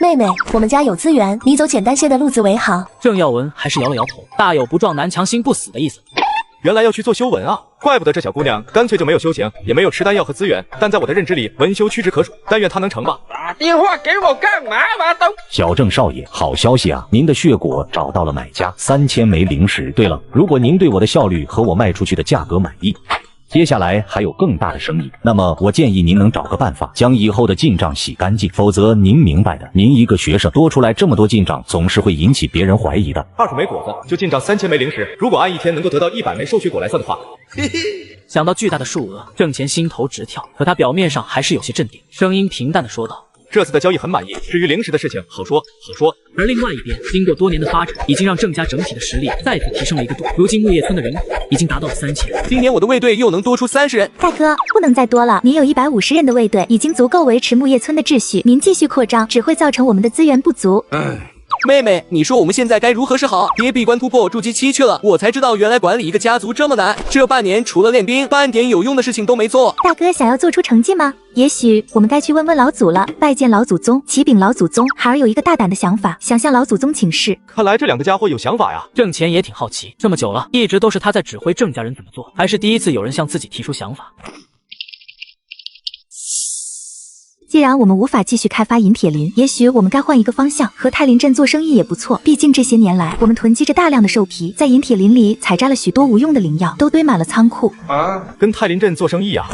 妹妹，我们家有资源，你走简单些的路子为好。郑耀文还是摇了摇头，大有不撞南墙心不死的意思。原来要去做修文啊，怪不得这小姑娘干脆就没有修行，也没有吃丹药和资源。但在我的认知里，文修屈指可数，但愿她能成吧。打电话给我干嘛嘛都？小郑少爷，好消息啊！您的血果找到了买家，3000枚灵石。对了，如果您对我的效率和我卖出去的价格满意，接下来还有更大的生意，那么我建议您能找个办法将以后的进账洗干净，否则您明白的，您一个学生多出来这么多进账，总是会引起别人怀疑的。20枚果子就进账3000枚灵石，如果按一天能够得到100枚兽血果来算的话，想到巨大的数额，郑乾心头直跳，可他表面上还是有些镇定，声音平淡的说道：“这次的交易很满意，至于灵石的事情，好说。”而另外一边，经过多年的发展，已经让郑家整体的实力再次提升了一个度。如今木叶村的人口已经达到了3000，今年我的卫队又能多出30人。大哥，不能再多了，您有150人的卫队，已经足够维持木叶村的秩序，您继续扩张，只会造成我们的资源不足。妹妹，你说我们现在该如何是好？别闭关突破筑基期去了，我才知道原来管理一个家族这么难。这半年除了练兵，半点有用的事情都没做。大哥想要做出成绩吗？也许我们该去问问老祖了，拜见老祖宗，启禀老祖宗。孩儿有一个大胆的想法，想向老祖宗请示。看来这2个家伙有想法呀。郑乾也挺好奇，这么久了，一直都是他在指挥郑家人怎么做，还是第一次有人向自己提出想法。既然我们无法继续开发银铁林，也许我们该换一个方向，和太灵镇做生意也不错。毕竟这些年来，我们囤积着大量的兽皮，在银铁林里采摘了许多无用的灵药，都堆满了仓库。跟太灵镇做生意啊？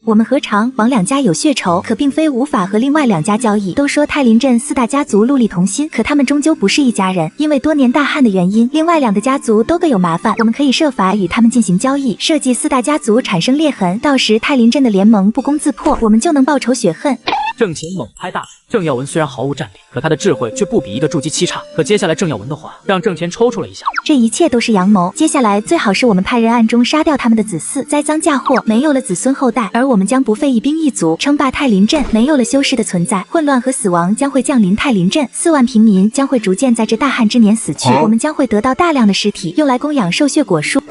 我们何尝王两家有血仇，可并非无法和另外两家交易。都说太林镇4大家族戮力同心，可他们终究不是一家人，因为多年大旱的原因，另外2个家族都各有麻烦。我们可以设法与他们进行交易，设计4大家族产生裂痕，到时太林镇的联盟不攻自破，我们就能报仇雪恨。郑乾猛拍大腿，郑耀文虽然毫无战力，可他的智慧却不比一个筑基7差。可接下来郑耀文的话让郑乾抽搐了一下，这一切都是阳谋。接下来最好是我们派人暗中杀掉他们的子嗣，栽赃嫁祸，没有了子孙后代，而我们将不费一兵一卒称霸太林镇，没有了修士的存在，混乱和死亡将会降临太林镇，4万平民将会逐渐在这大旱之年死去，我们将会得到大量的尸体，用来供养兽血果树。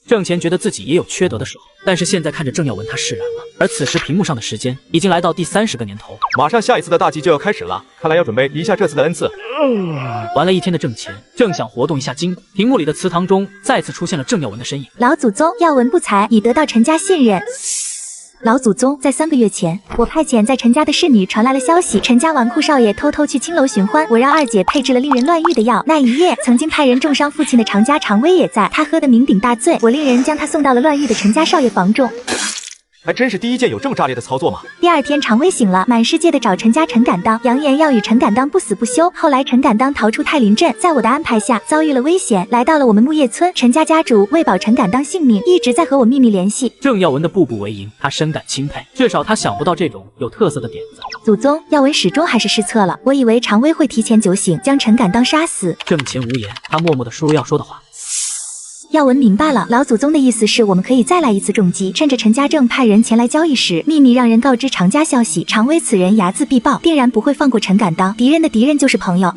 郑乾觉得自己也有缺德的时候，但是现在看着郑耀文他释然了。而此时屏幕上的时间已经来到第30个年头，马上下一次的大计就要开始了，看来要准备一下这次的恩赐。玩了一天的郑乾正想活动一下筋骨，屏幕里的祠堂中再次出现了郑耀文的身影。老祖宗，耀文不才，已得到陈家信任。老祖宗，在3个月前，我派遣在陈家的侍女传来了消息，陈家纨绔少爷偷偷去青楼寻欢，我让二姐配置了令人乱狱的药。那一夜，曾经派人重伤父亲的常家常威也在，他喝得酩酊大醉，我令人将他送到了乱狱的陈家少爷房中。还真是第一件有这么炸裂的操作吗？第2天，常威醒了，满世界的找陈家陈敢当，扬言要与陈敢当不死不休。后来陈敢当逃出太林镇，在我的安排下遭遇了危险，来到了我们木叶村。陈家家主为保陈敢当性命，一直在和我秘密联系。郑耀文的步步为营，他深感钦佩，至少他想不到这种有特色的点子。祖宗，耀文始终还是失策了，我以为常威会提前酒醒，将陈敢当杀死。郑乾无言，他默默地输入要说的话。耀文明白了，老祖宗的意思是我们可以再来一次重击，趁着陈家正派人前来交易时，秘密让人告知常家消息。常威此人睚眦必报，定然不会放过陈敢当，敌人的敌人就是朋友。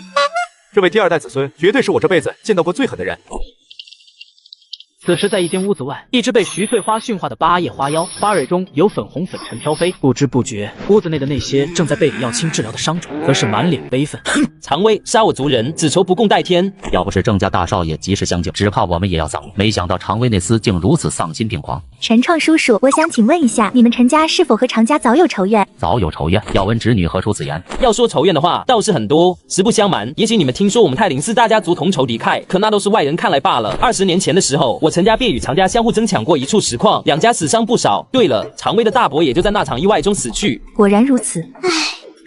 这位第2代子孙绝对是我这辈子见到过最狠的人。此时在一间屋子外，一只被徐翠花驯化的8叶花妖，花蕊中有粉红粉尘飘飞。不知不觉，屋子内的那些正在被李耀清治疗的伤者，则是满脸悲愤。常威杀我族人，子仇不共戴天。要不是郑家大少爷及时相救，只怕我们也要丧命。没想到常威那厮竟如此丧心病狂。陈创叔叔，我想请问一下，你们陈家是否和常家早有仇怨？早有仇怨。耀文侄女何出此言？要说仇怨的话，倒是很多。实不相瞒，也许你们听说我们太林4大家族同仇敌忾，可那都是外人看来罢了。20年前的时候，我陈家便与常家相互争抢过一处实况，2家死伤不少。对了，常威的大伯也就在那场意外中死去。果然如此，唉。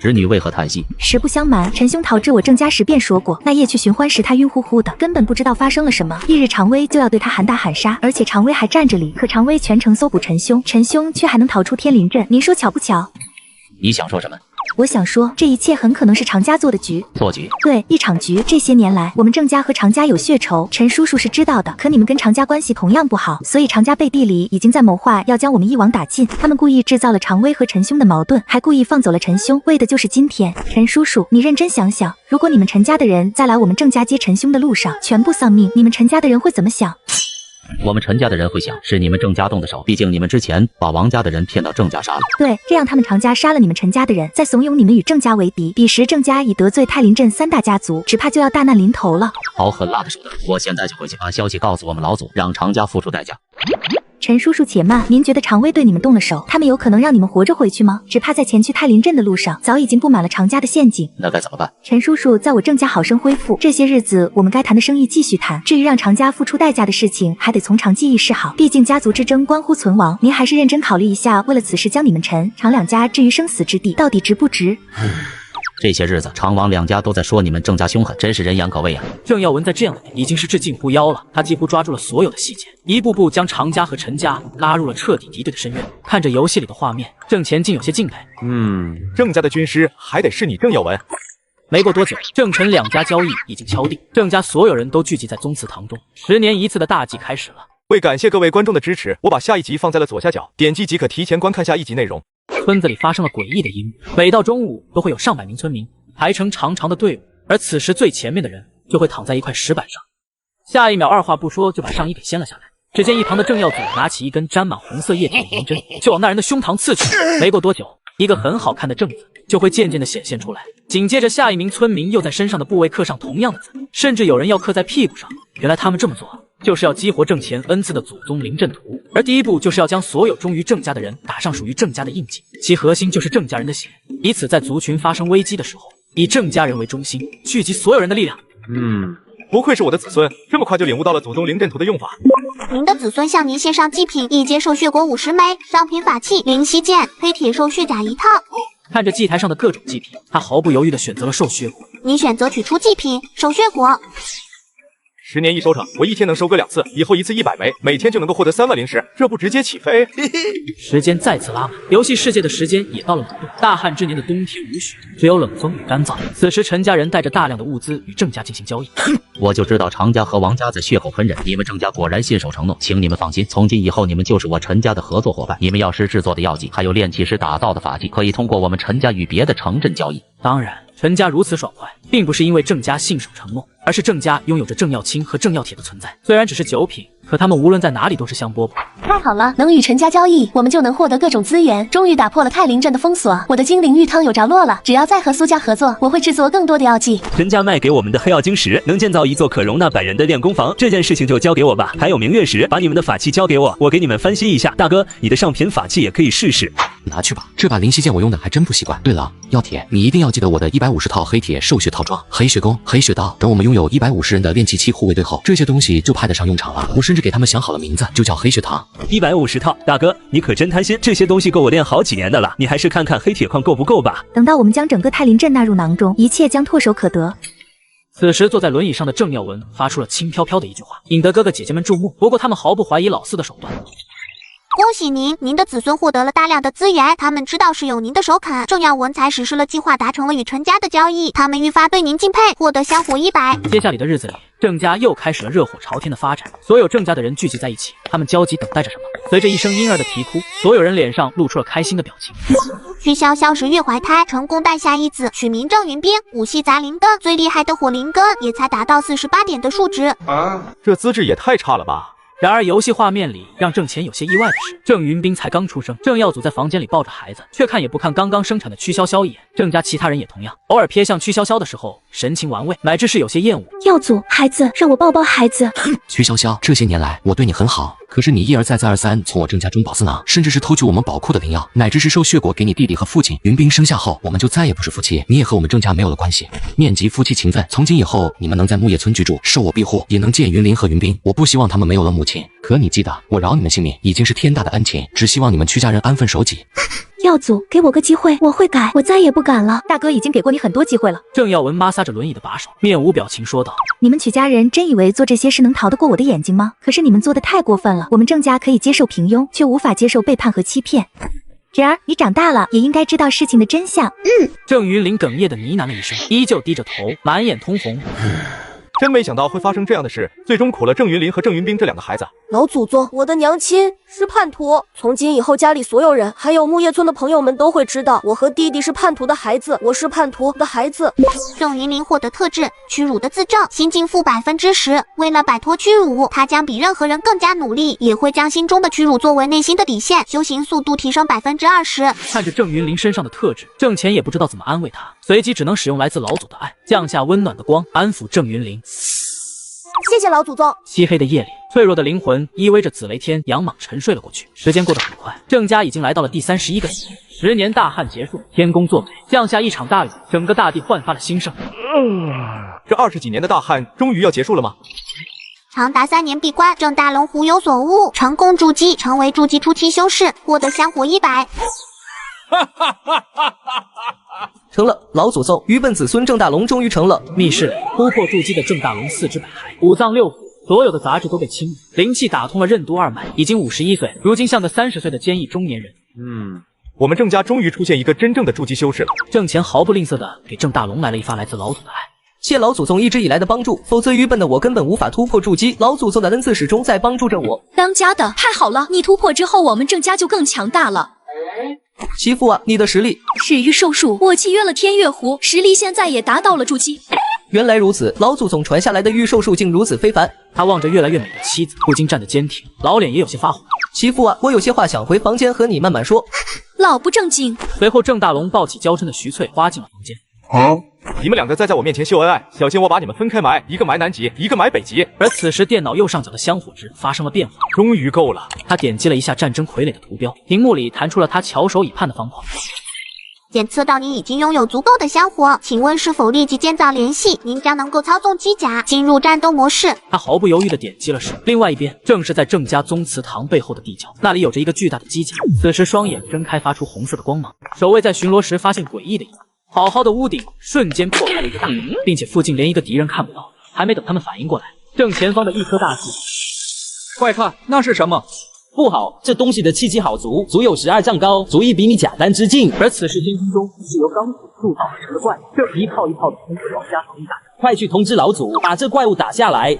侄女为何叹息？实不相瞒，陈兄逃至我郑家时便说过，那夜去寻欢时他晕乎乎的，根本不知道发生了什么。翌日常威就要对他喊打喊杀，而且常威还站着理，可常威全程搜捕陈兄，陈兄却还能逃出天林镇，您说巧不巧？你想说什么？我想说，这一切很可能是常家做的局。做局？对，一场局。这些年来，我们郑家和常家有血仇，陈叔叔是知道的。可你们跟常家关系同样不好，所以常家背地里已经在谋划要将我们一网打尽。他们故意制造了常威和陈兄的矛盾，还故意放走了陈兄，为的就是今天。陈叔叔，你认真想想，如果你们陈家的人在来我们郑家接陈兄的路上全部丧命，你们陈家的人会怎么想？我们陈家的人会想，是你们郑家动的手，毕竟你们之前把王家的人骗到郑家杀了。对，这样他们常家杀了你们陈家的人，再怂恿你们与郑家为敌，彼时郑家已得罪太林镇3大家族，只怕就要大难临头了。好狠辣的手段！我现在就回去把消息告诉我们老祖，让常家付出代价。陈叔叔且慢，您觉得常威对你们动了手，他们有可能让你们活着回去吗？只怕在前去太林镇的路上，早已经布满了常家的陷阱。那该怎么办？陈叔叔，在我郑家好生恢复，这些日子我们该谈的生意继续谈，至于让常家付出代价的事情，还得从长计议是好。毕竟家族之争关乎存亡，您还是认真考虑一下，为了此事将你们陈常2家置于生死之地，到底值不值？这些日子，常王2家都在说你们郑家凶狠，真是人言可畏啊！郑耀文在这样的点已经是至近乎妖了，他几乎抓住了所有的细节，一步步将常家和陈家拉入了彻底敌对的深渊。看着游戏里的画面，郑乾竟有些敬佩。郑家的军师还得是你郑耀文。没过多久，郑陈2家交易已经敲定，郑家所有人都聚集在宗祠堂中，10年一次的大祭开始了。为感谢各位观众的支持，我把下一集放在了左下角，点击即可提前观看下一集内容。村子里发生了诡异的一幕，每到中午都会有上百名村民排成长长的队伍，而此时最前面的人就会躺在一块石板上，下一秒二话不说就把上衣给掀了下来。只见一旁的郑耀祖拿起一根沾满红色液体的银针，就往那人的胸膛刺去。没过多久，一个很好看的正字就会渐渐的显现出来，紧接着下一名村民又在身上的部位刻上同样的字，甚至有人要刻在屁股上。原来他们这么做就是要激活郑乾恩赐的祖宗临阵图，而第一步就是要将所有忠于郑家的人打上属于郑家的印记，其核心就是郑家人的血，以此在族群发生危机的时候，以郑家人为中心，聚集所有人的力量。不愧是我的子孙，这么快就领悟到了祖宗灵阵图的用法。您的子孙向您献上祭品：一节兽血果50枚，上品法器灵犀剑、黑铁兽血甲1套。看着祭台上的各种祭品，他毫不犹豫地选择了兽血果。你选择取出祭品兽血果。10年一收成，我一天能收割2次，以后一次100枚，每天就能够获得3万灵石，这不直接起飞？时间再次拉满，游戏世界的时间也到了轮动。大旱之年的冬天无雪，只有冷风与干燥。此时陈家人带着大量的物资与郑家进行交易。我就知道常家和王家在血口喷人，你们郑家果然信守承诺，请你们放心，从今以后你们就是我陈家的合作伙伴。你们药师制作的药剂，还有炼器师打造的法器，可以通过我们陈家与别的城镇交易。当然，陈家如此爽快，并不是因为郑家信守承诺，而是郑家拥有着正药青和正药铁的存在。虽然只是酒品，可他们无论在哪里都是香饽饽。太好了，能与陈家交易，我们就能获得各种资源。终于打破了太灵阵的封锁，我的精灵玉汤有着落了。只要再和苏家合作，我会制作更多的药剂。陈家卖给我们的黑曜晶石，能建造一座可容纳100人的练功房，这件事情就交给我吧。还有明月石，把你们的法器交给我，我给你们分析一下。大哥，你的上品法器也可以试试。拿去吧，这把灵犀剑我用的还真不习惯。对了，药铁，你一定要记得我的150套黑铁兽血套装、黑血弓、黑血刀。等我们拥有150人的炼气期护卫队后，这些东西就派得上用场了。我甚至给他们想好了名字，就叫黑血糖。150套，大哥，你可真贪心，这些东西够我练好几年的了。你还是看看黑铁矿够不够吧。等到我们将整个太灵镇纳入囊中，一切将唾手可得。此时坐在轮椅上的郑耀文发出了轻飘飘的一句话，引得哥哥姐姐们注目。不过他们毫不怀疑老四的手段。恭喜您，您的子孙获得了大量的资源，他们知道是有您的首肯。郑耀文才实施了计划，达成了与陈家的交易，他们愈发对您敬佩，获得香火100。接下来的日子里，郑家又开始了热火朝天的发展，所有郑家的人聚集在一起，他们焦急等待着什么。随着一声婴儿的啼哭，所有人脸上露出了开心的表情。曲筱绡10月怀胎，成功诞下一子，取名郑云彬。武系杂灵根，最厉害的火灵根也才达到48点的数值啊，这资质也太差了吧。然而游戏画面里让郑乾有些意外的是，郑云彬才刚出生，郑耀祖在房间里抱着孩子，却看也不看刚刚生产的曲筱绡一眼。郑家其他人也同样，偶尔瞥向曲筱绡的时候，神情玩味，乃至是有些厌恶。耀祖，孩子，让我抱抱孩子。曲筱绡，这些年来我对你很好，可是你一而再再而三从我郑家中饱私囊，甚至是偷取我们宝库的灵药，乃至是兽血果给你弟弟和父亲云彬生下后，我们就再也不是夫妻，你也和我们郑家没有了关系。念及夫妻情分，从今以后你们能在木叶村居住，受我庇护，也能见云林和云彬。我不希望他们没有了母亲，可你记得，我饶你们性命已经是天大的恩情，只希望你们曲家人安分守己。耀祖，给我个机会，我会改，我再也不敢了。大哥已经给过你很多机会了。郑耀文摩挲着轮椅的把手，面无表情说道：你们曲家人真以为做这些事能逃得过我的眼睛吗？可是你们做的太过分了。我们郑家可以接受平庸，却无法接受背叛和欺骗。侄儿，你长大了，也应该知道事情的真相。郑云林哽咽的呢喃了一声，依旧低着头，满眼通红。真没想到会发生这样的事，最终苦了郑云林和郑云彬这2个孩子。老祖宗，我的娘亲是叛徒，从今以后家里所有人，还有木叶村的朋友们都会知道，我和弟弟是叛徒的孩子，我是叛徒的孩子。郑云林获得特质屈辱的自证，心境负10%。为了摆脱屈辱，他将比任何人更加努力，也会将心中的屈辱作为内心的底线，修行速度提升20%。看着郑云林身上的特质，郑乾也不知道怎么安慰他，随即只能使用来自老祖的爱，降下温暖的光，安抚郑云林。谢谢老祖宗。漆黑的夜里，脆弱的灵魂依偎着紫雷天仰蟒沉睡了过去。时间过得很快，郑家已经来到了第31个年。10年大旱结束，天公作美，降下一场大雨，整个大地焕发了新生。这20几年的大旱终于要结束了吗？长达3年闭关，郑大龙狐有所悟，成功筑基，成为筑基初期修士，获得香火100。成了，老祖宗愚笨子孙郑大龙终于成了。密室里突破筑基的郑大龙4肢百骸，五脏六腑，所有的杂质都被清理，灵气打通了任督二脉，已经51岁，如今像个30岁的坚毅中年人。我们郑家终于出现一个真正的筑基修士了。郑乾毫不吝啬的给郑大龙来了一发来自老祖的爱。谢老祖宗一直以来的帮助，否则愚笨的我根本无法突破筑基。老祖宗的恩赐始终在帮助着我。当家的太好了，你突破之后，我们郑家就更强大了。媳妇啊，你的实力始于寿数，我契约了天月湖，实力现在也达到了筑基。原来如此，老祖宗传下来的御兽术竟如此非凡。他望着越来越美的妻子，不禁站得坚挺，老脸也有些发红。媳妇啊，我有些话想回房间和你慢慢说。老不正经。随后郑大龙抱起娇嗔的徐翠花进了房间。你们2个再在我面前秀恩爱，小心我把你们分开埋，一个埋南极，一个埋北极。而此时电脑右上角的香火值发生了变化，终于够了。他点击了一下战争傀儡的图标，屏幕里弹出了他翘首以盼的方框。检测到您已经拥有足够的香火，请问是否立即建造联系？您将能够操纵机甲进入战斗模式。他毫不犹豫地点击了是。另外一边，正是在郑家宗祠堂背后的地窖，那里有着一个巨大的机甲，此时双眼睁开，发出红色的光芒。守卫在巡逻时发现诡异的一幕，好好的屋顶瞬间破开了一个大洞，并且附近连一个敌人看不到。还没等他们反应过来，正前方的一颗大字，快看，那是什么？不好，这东西的气机好足，足有12丈高，足以比你假丹之境。而此时天空中是由钢骨铸造而成的怪物，正一套一套的通过王家防御大阵。快去通知老祖，把这怪物打下来。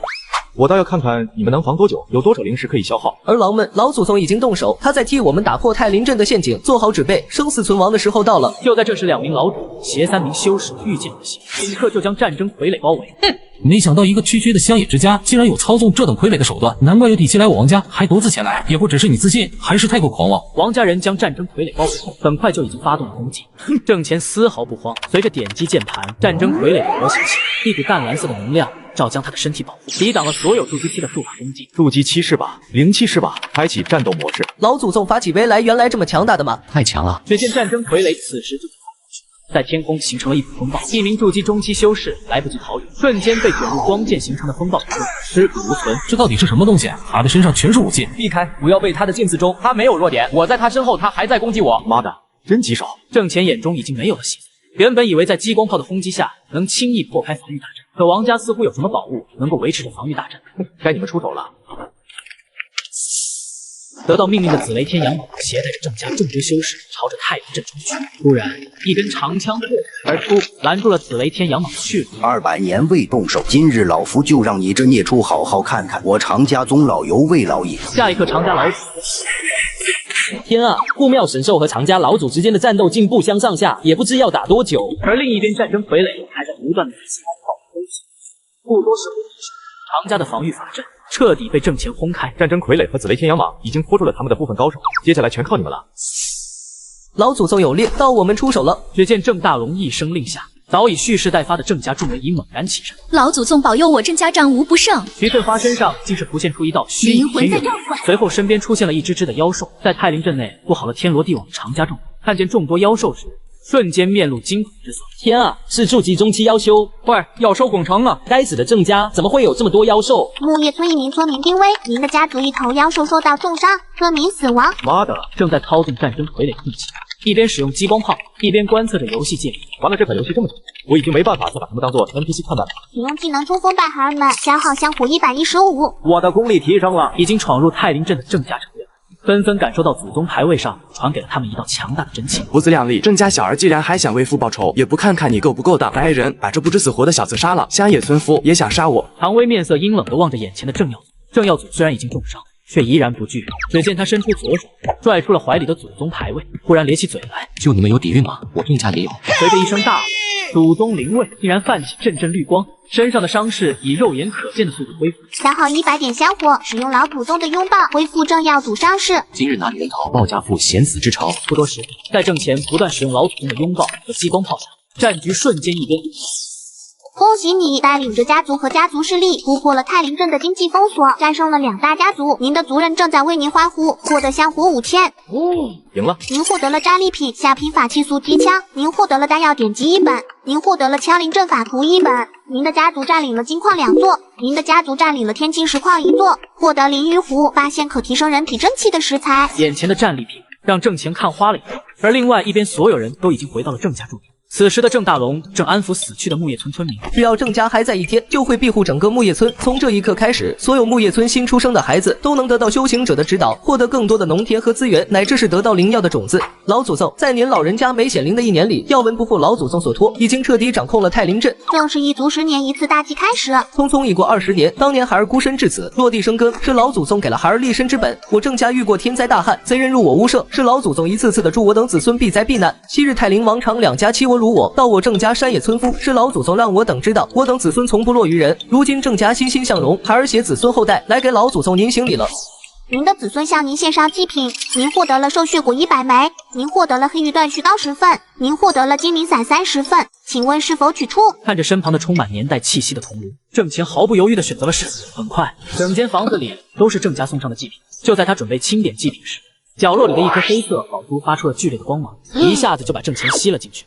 我倒要看看你们能防多久，有多少灵石可以消耗。而狼们，老祖宗已经动手，他在替我们打破泰林镇的陷阱，做好准备，生死存亡的时候到了。就在这时，2名老主携3名修士御剑而行，顷刻就将战争傀儡包围。没想到一个区区的乡野之家，竟然有操纵这等傀儡的手段，难怪有底气来我王家，还独自前来，也不只是你自信，还是太过狂妄。王家人将战争傀儡包围后，很快就已经发动了攻击。郑乾丝毫不慌，随着点击键盘，战争傀儡的模型起，一股淡蓝色的能量照将他的身体保护，抵挡了所有筑基期的术法攻击。筑基期是吧？灵气是吧？开启战斗模式。老祖宗发起围来，原来这么强大的吗？太强了！只见战争傀儡此时就在天空形成了一股风暴，一名筑基中期修士来不及逃远，瞬间被卷入光剑形成的风暴之中，尸骨无存。这到底是什么东西？他的身上全是武器，避开，不要被他的剑刺中，他没有弱点，我在他身后，他还在攻击我。妈的，真棘手！郑乾眼中已经没有了希望，原本以为在激光炮的轰击下能轻易破开防御大阵，可王家似乎有什么宝物能够维持着防御大阵。该你们出手了。得到命令的紫雷天阳猛携带着郑家众多修士朝着太阳镇冲去，突然一根长枪破而出，拦住了紫雷天阳猛的去路。200年未动手，今日老夫就让你这孽畜好好看看我常家宗老尤魏老也。下一刻，常家老祖。天啊！护庙神兽和常家老祖之间的战斗竟不相上下，也不知要打多久。而另一边，战争傀儡还在不断的激光炮攻击，不多时，常家的防御法阵彻底被郑乾轰开。战争傀儡和紫雷天阳蟒已经拖住了他们的部分高手，接下来全靠你们了。老祖宗有令，到我们出手了。只见郑大龙一声令下，早已蓄势待发的郑家众人已猛然起身。老祖宗保佑我郑家战无不胜。徐振发身上竟是浮现出一道虚影天元，随后身边出现了一只只的妖兽，在泰林镇内布好了天罗地网的常家众看见众多妖兽时，瞬间面露惊恐之色。天啊，是筑基中期妖修！快，妖兽拱城啊！该死的郑家怎么会有这么多妖兽？木叶村一名村民丁威，您的家族一头妖兽受到重伤，村民死亡。妈的！正在操纵战争傀儡控制，一边使用激光炮，一边观测着游戏界面。玩了这款游戏这么久，我已经没办法再把他们当做 NPC 看待了。请用技能冲锋败孩儿们，消耗香火115。我的功力提升了，已经闯入泰林镇的郑家成员纷纷感受到祖宗牌位上传给了他们一道强大的真气。不自量力，郑家小儿既然还想为父报仇，也不看看你够不够当，来人，把这不知死活的小子杀了！乡野村夫也想杀我。唐薇面色阴冷地望着眼前的郑耀祖，郑耀祖虽然已经重伤，却依然不惧。只见他伸出左手，拽出了怀里的祖宗牌位，忽然咧起嘴来：“就你们有底蕴吗？我郑家也有。”随着一声大吼，祖宗灵位竟然泛起阵阵绿光，身上的伤势以肉眼可见的速度恢复。消耗100点香火，使用老祖宗的拥抱恢复郑耀祖伤势。今日拿你人头报家父显死之仇。不多时，在郑乾不断使用老祖宗的拥抱和激光炮下，战局瞬间一变。恭喜你带领着家族和家族势力突破了泰林镇的经济封锁，战胜了2大家族。您的族人正在为您欢呼，获得香火5000。赢了。您获得了战利品下品法器速击枪，您获得了丹药典籍1本，您获得了枪灵阵法图1本。您的家族占领了金矿2座，您的家族占领了天青石矿1座，获得灵鱼壶，发现可提升人体真气的食材。眼前的战利品让郑乾看花了眼，而另外一边所有人都已经回到了郑家驻地。此时的郑大龙正安抚死去的木叶村村民，只要郑家还在一天，就会庇护整个木叶村。从这一刻开始，所有木叶村新出生的孩子都能得到修行者的指导，获得更多的农田和资源，乃至是得到灵药的种子。老祖宗在您老人家没显灵的1年里，耀文不负老祖宗所托，已经彻底掌控了泰林镇。正是一族10年一次大祭开始。匆匆已过20年，当年孩儿孤身至此，落地生根，是老祖宗给了孩儿立身之本。我郑家遇过天灾大旱，贼人入我屋舍，是老祖宗一次次的助我等子孙避灾避难。昔日泰林王常2家欺我辱我，到我郑家山野村夫，是老祖宗让我等知道，我等子孙从不落于人。如今郑家欣欣向荣，孩儿携子孙后代来给老祖宗您行礼了。您的子孙向您献上祭品，您获得了兽血果100枚，您获得了黑玉断续刀10份，您获得了金灵伞30份，请问是否取出？看着身旁的充满年代气息的铜炉，郑乾毫不犹豫地选择了是。很快，整间房子里都是郑家送上的祭品。就在他准备清点祭品时，角落里的一颗黑色宝珠发出了剧烈的光芒，一下子就把郑乾吸了进去。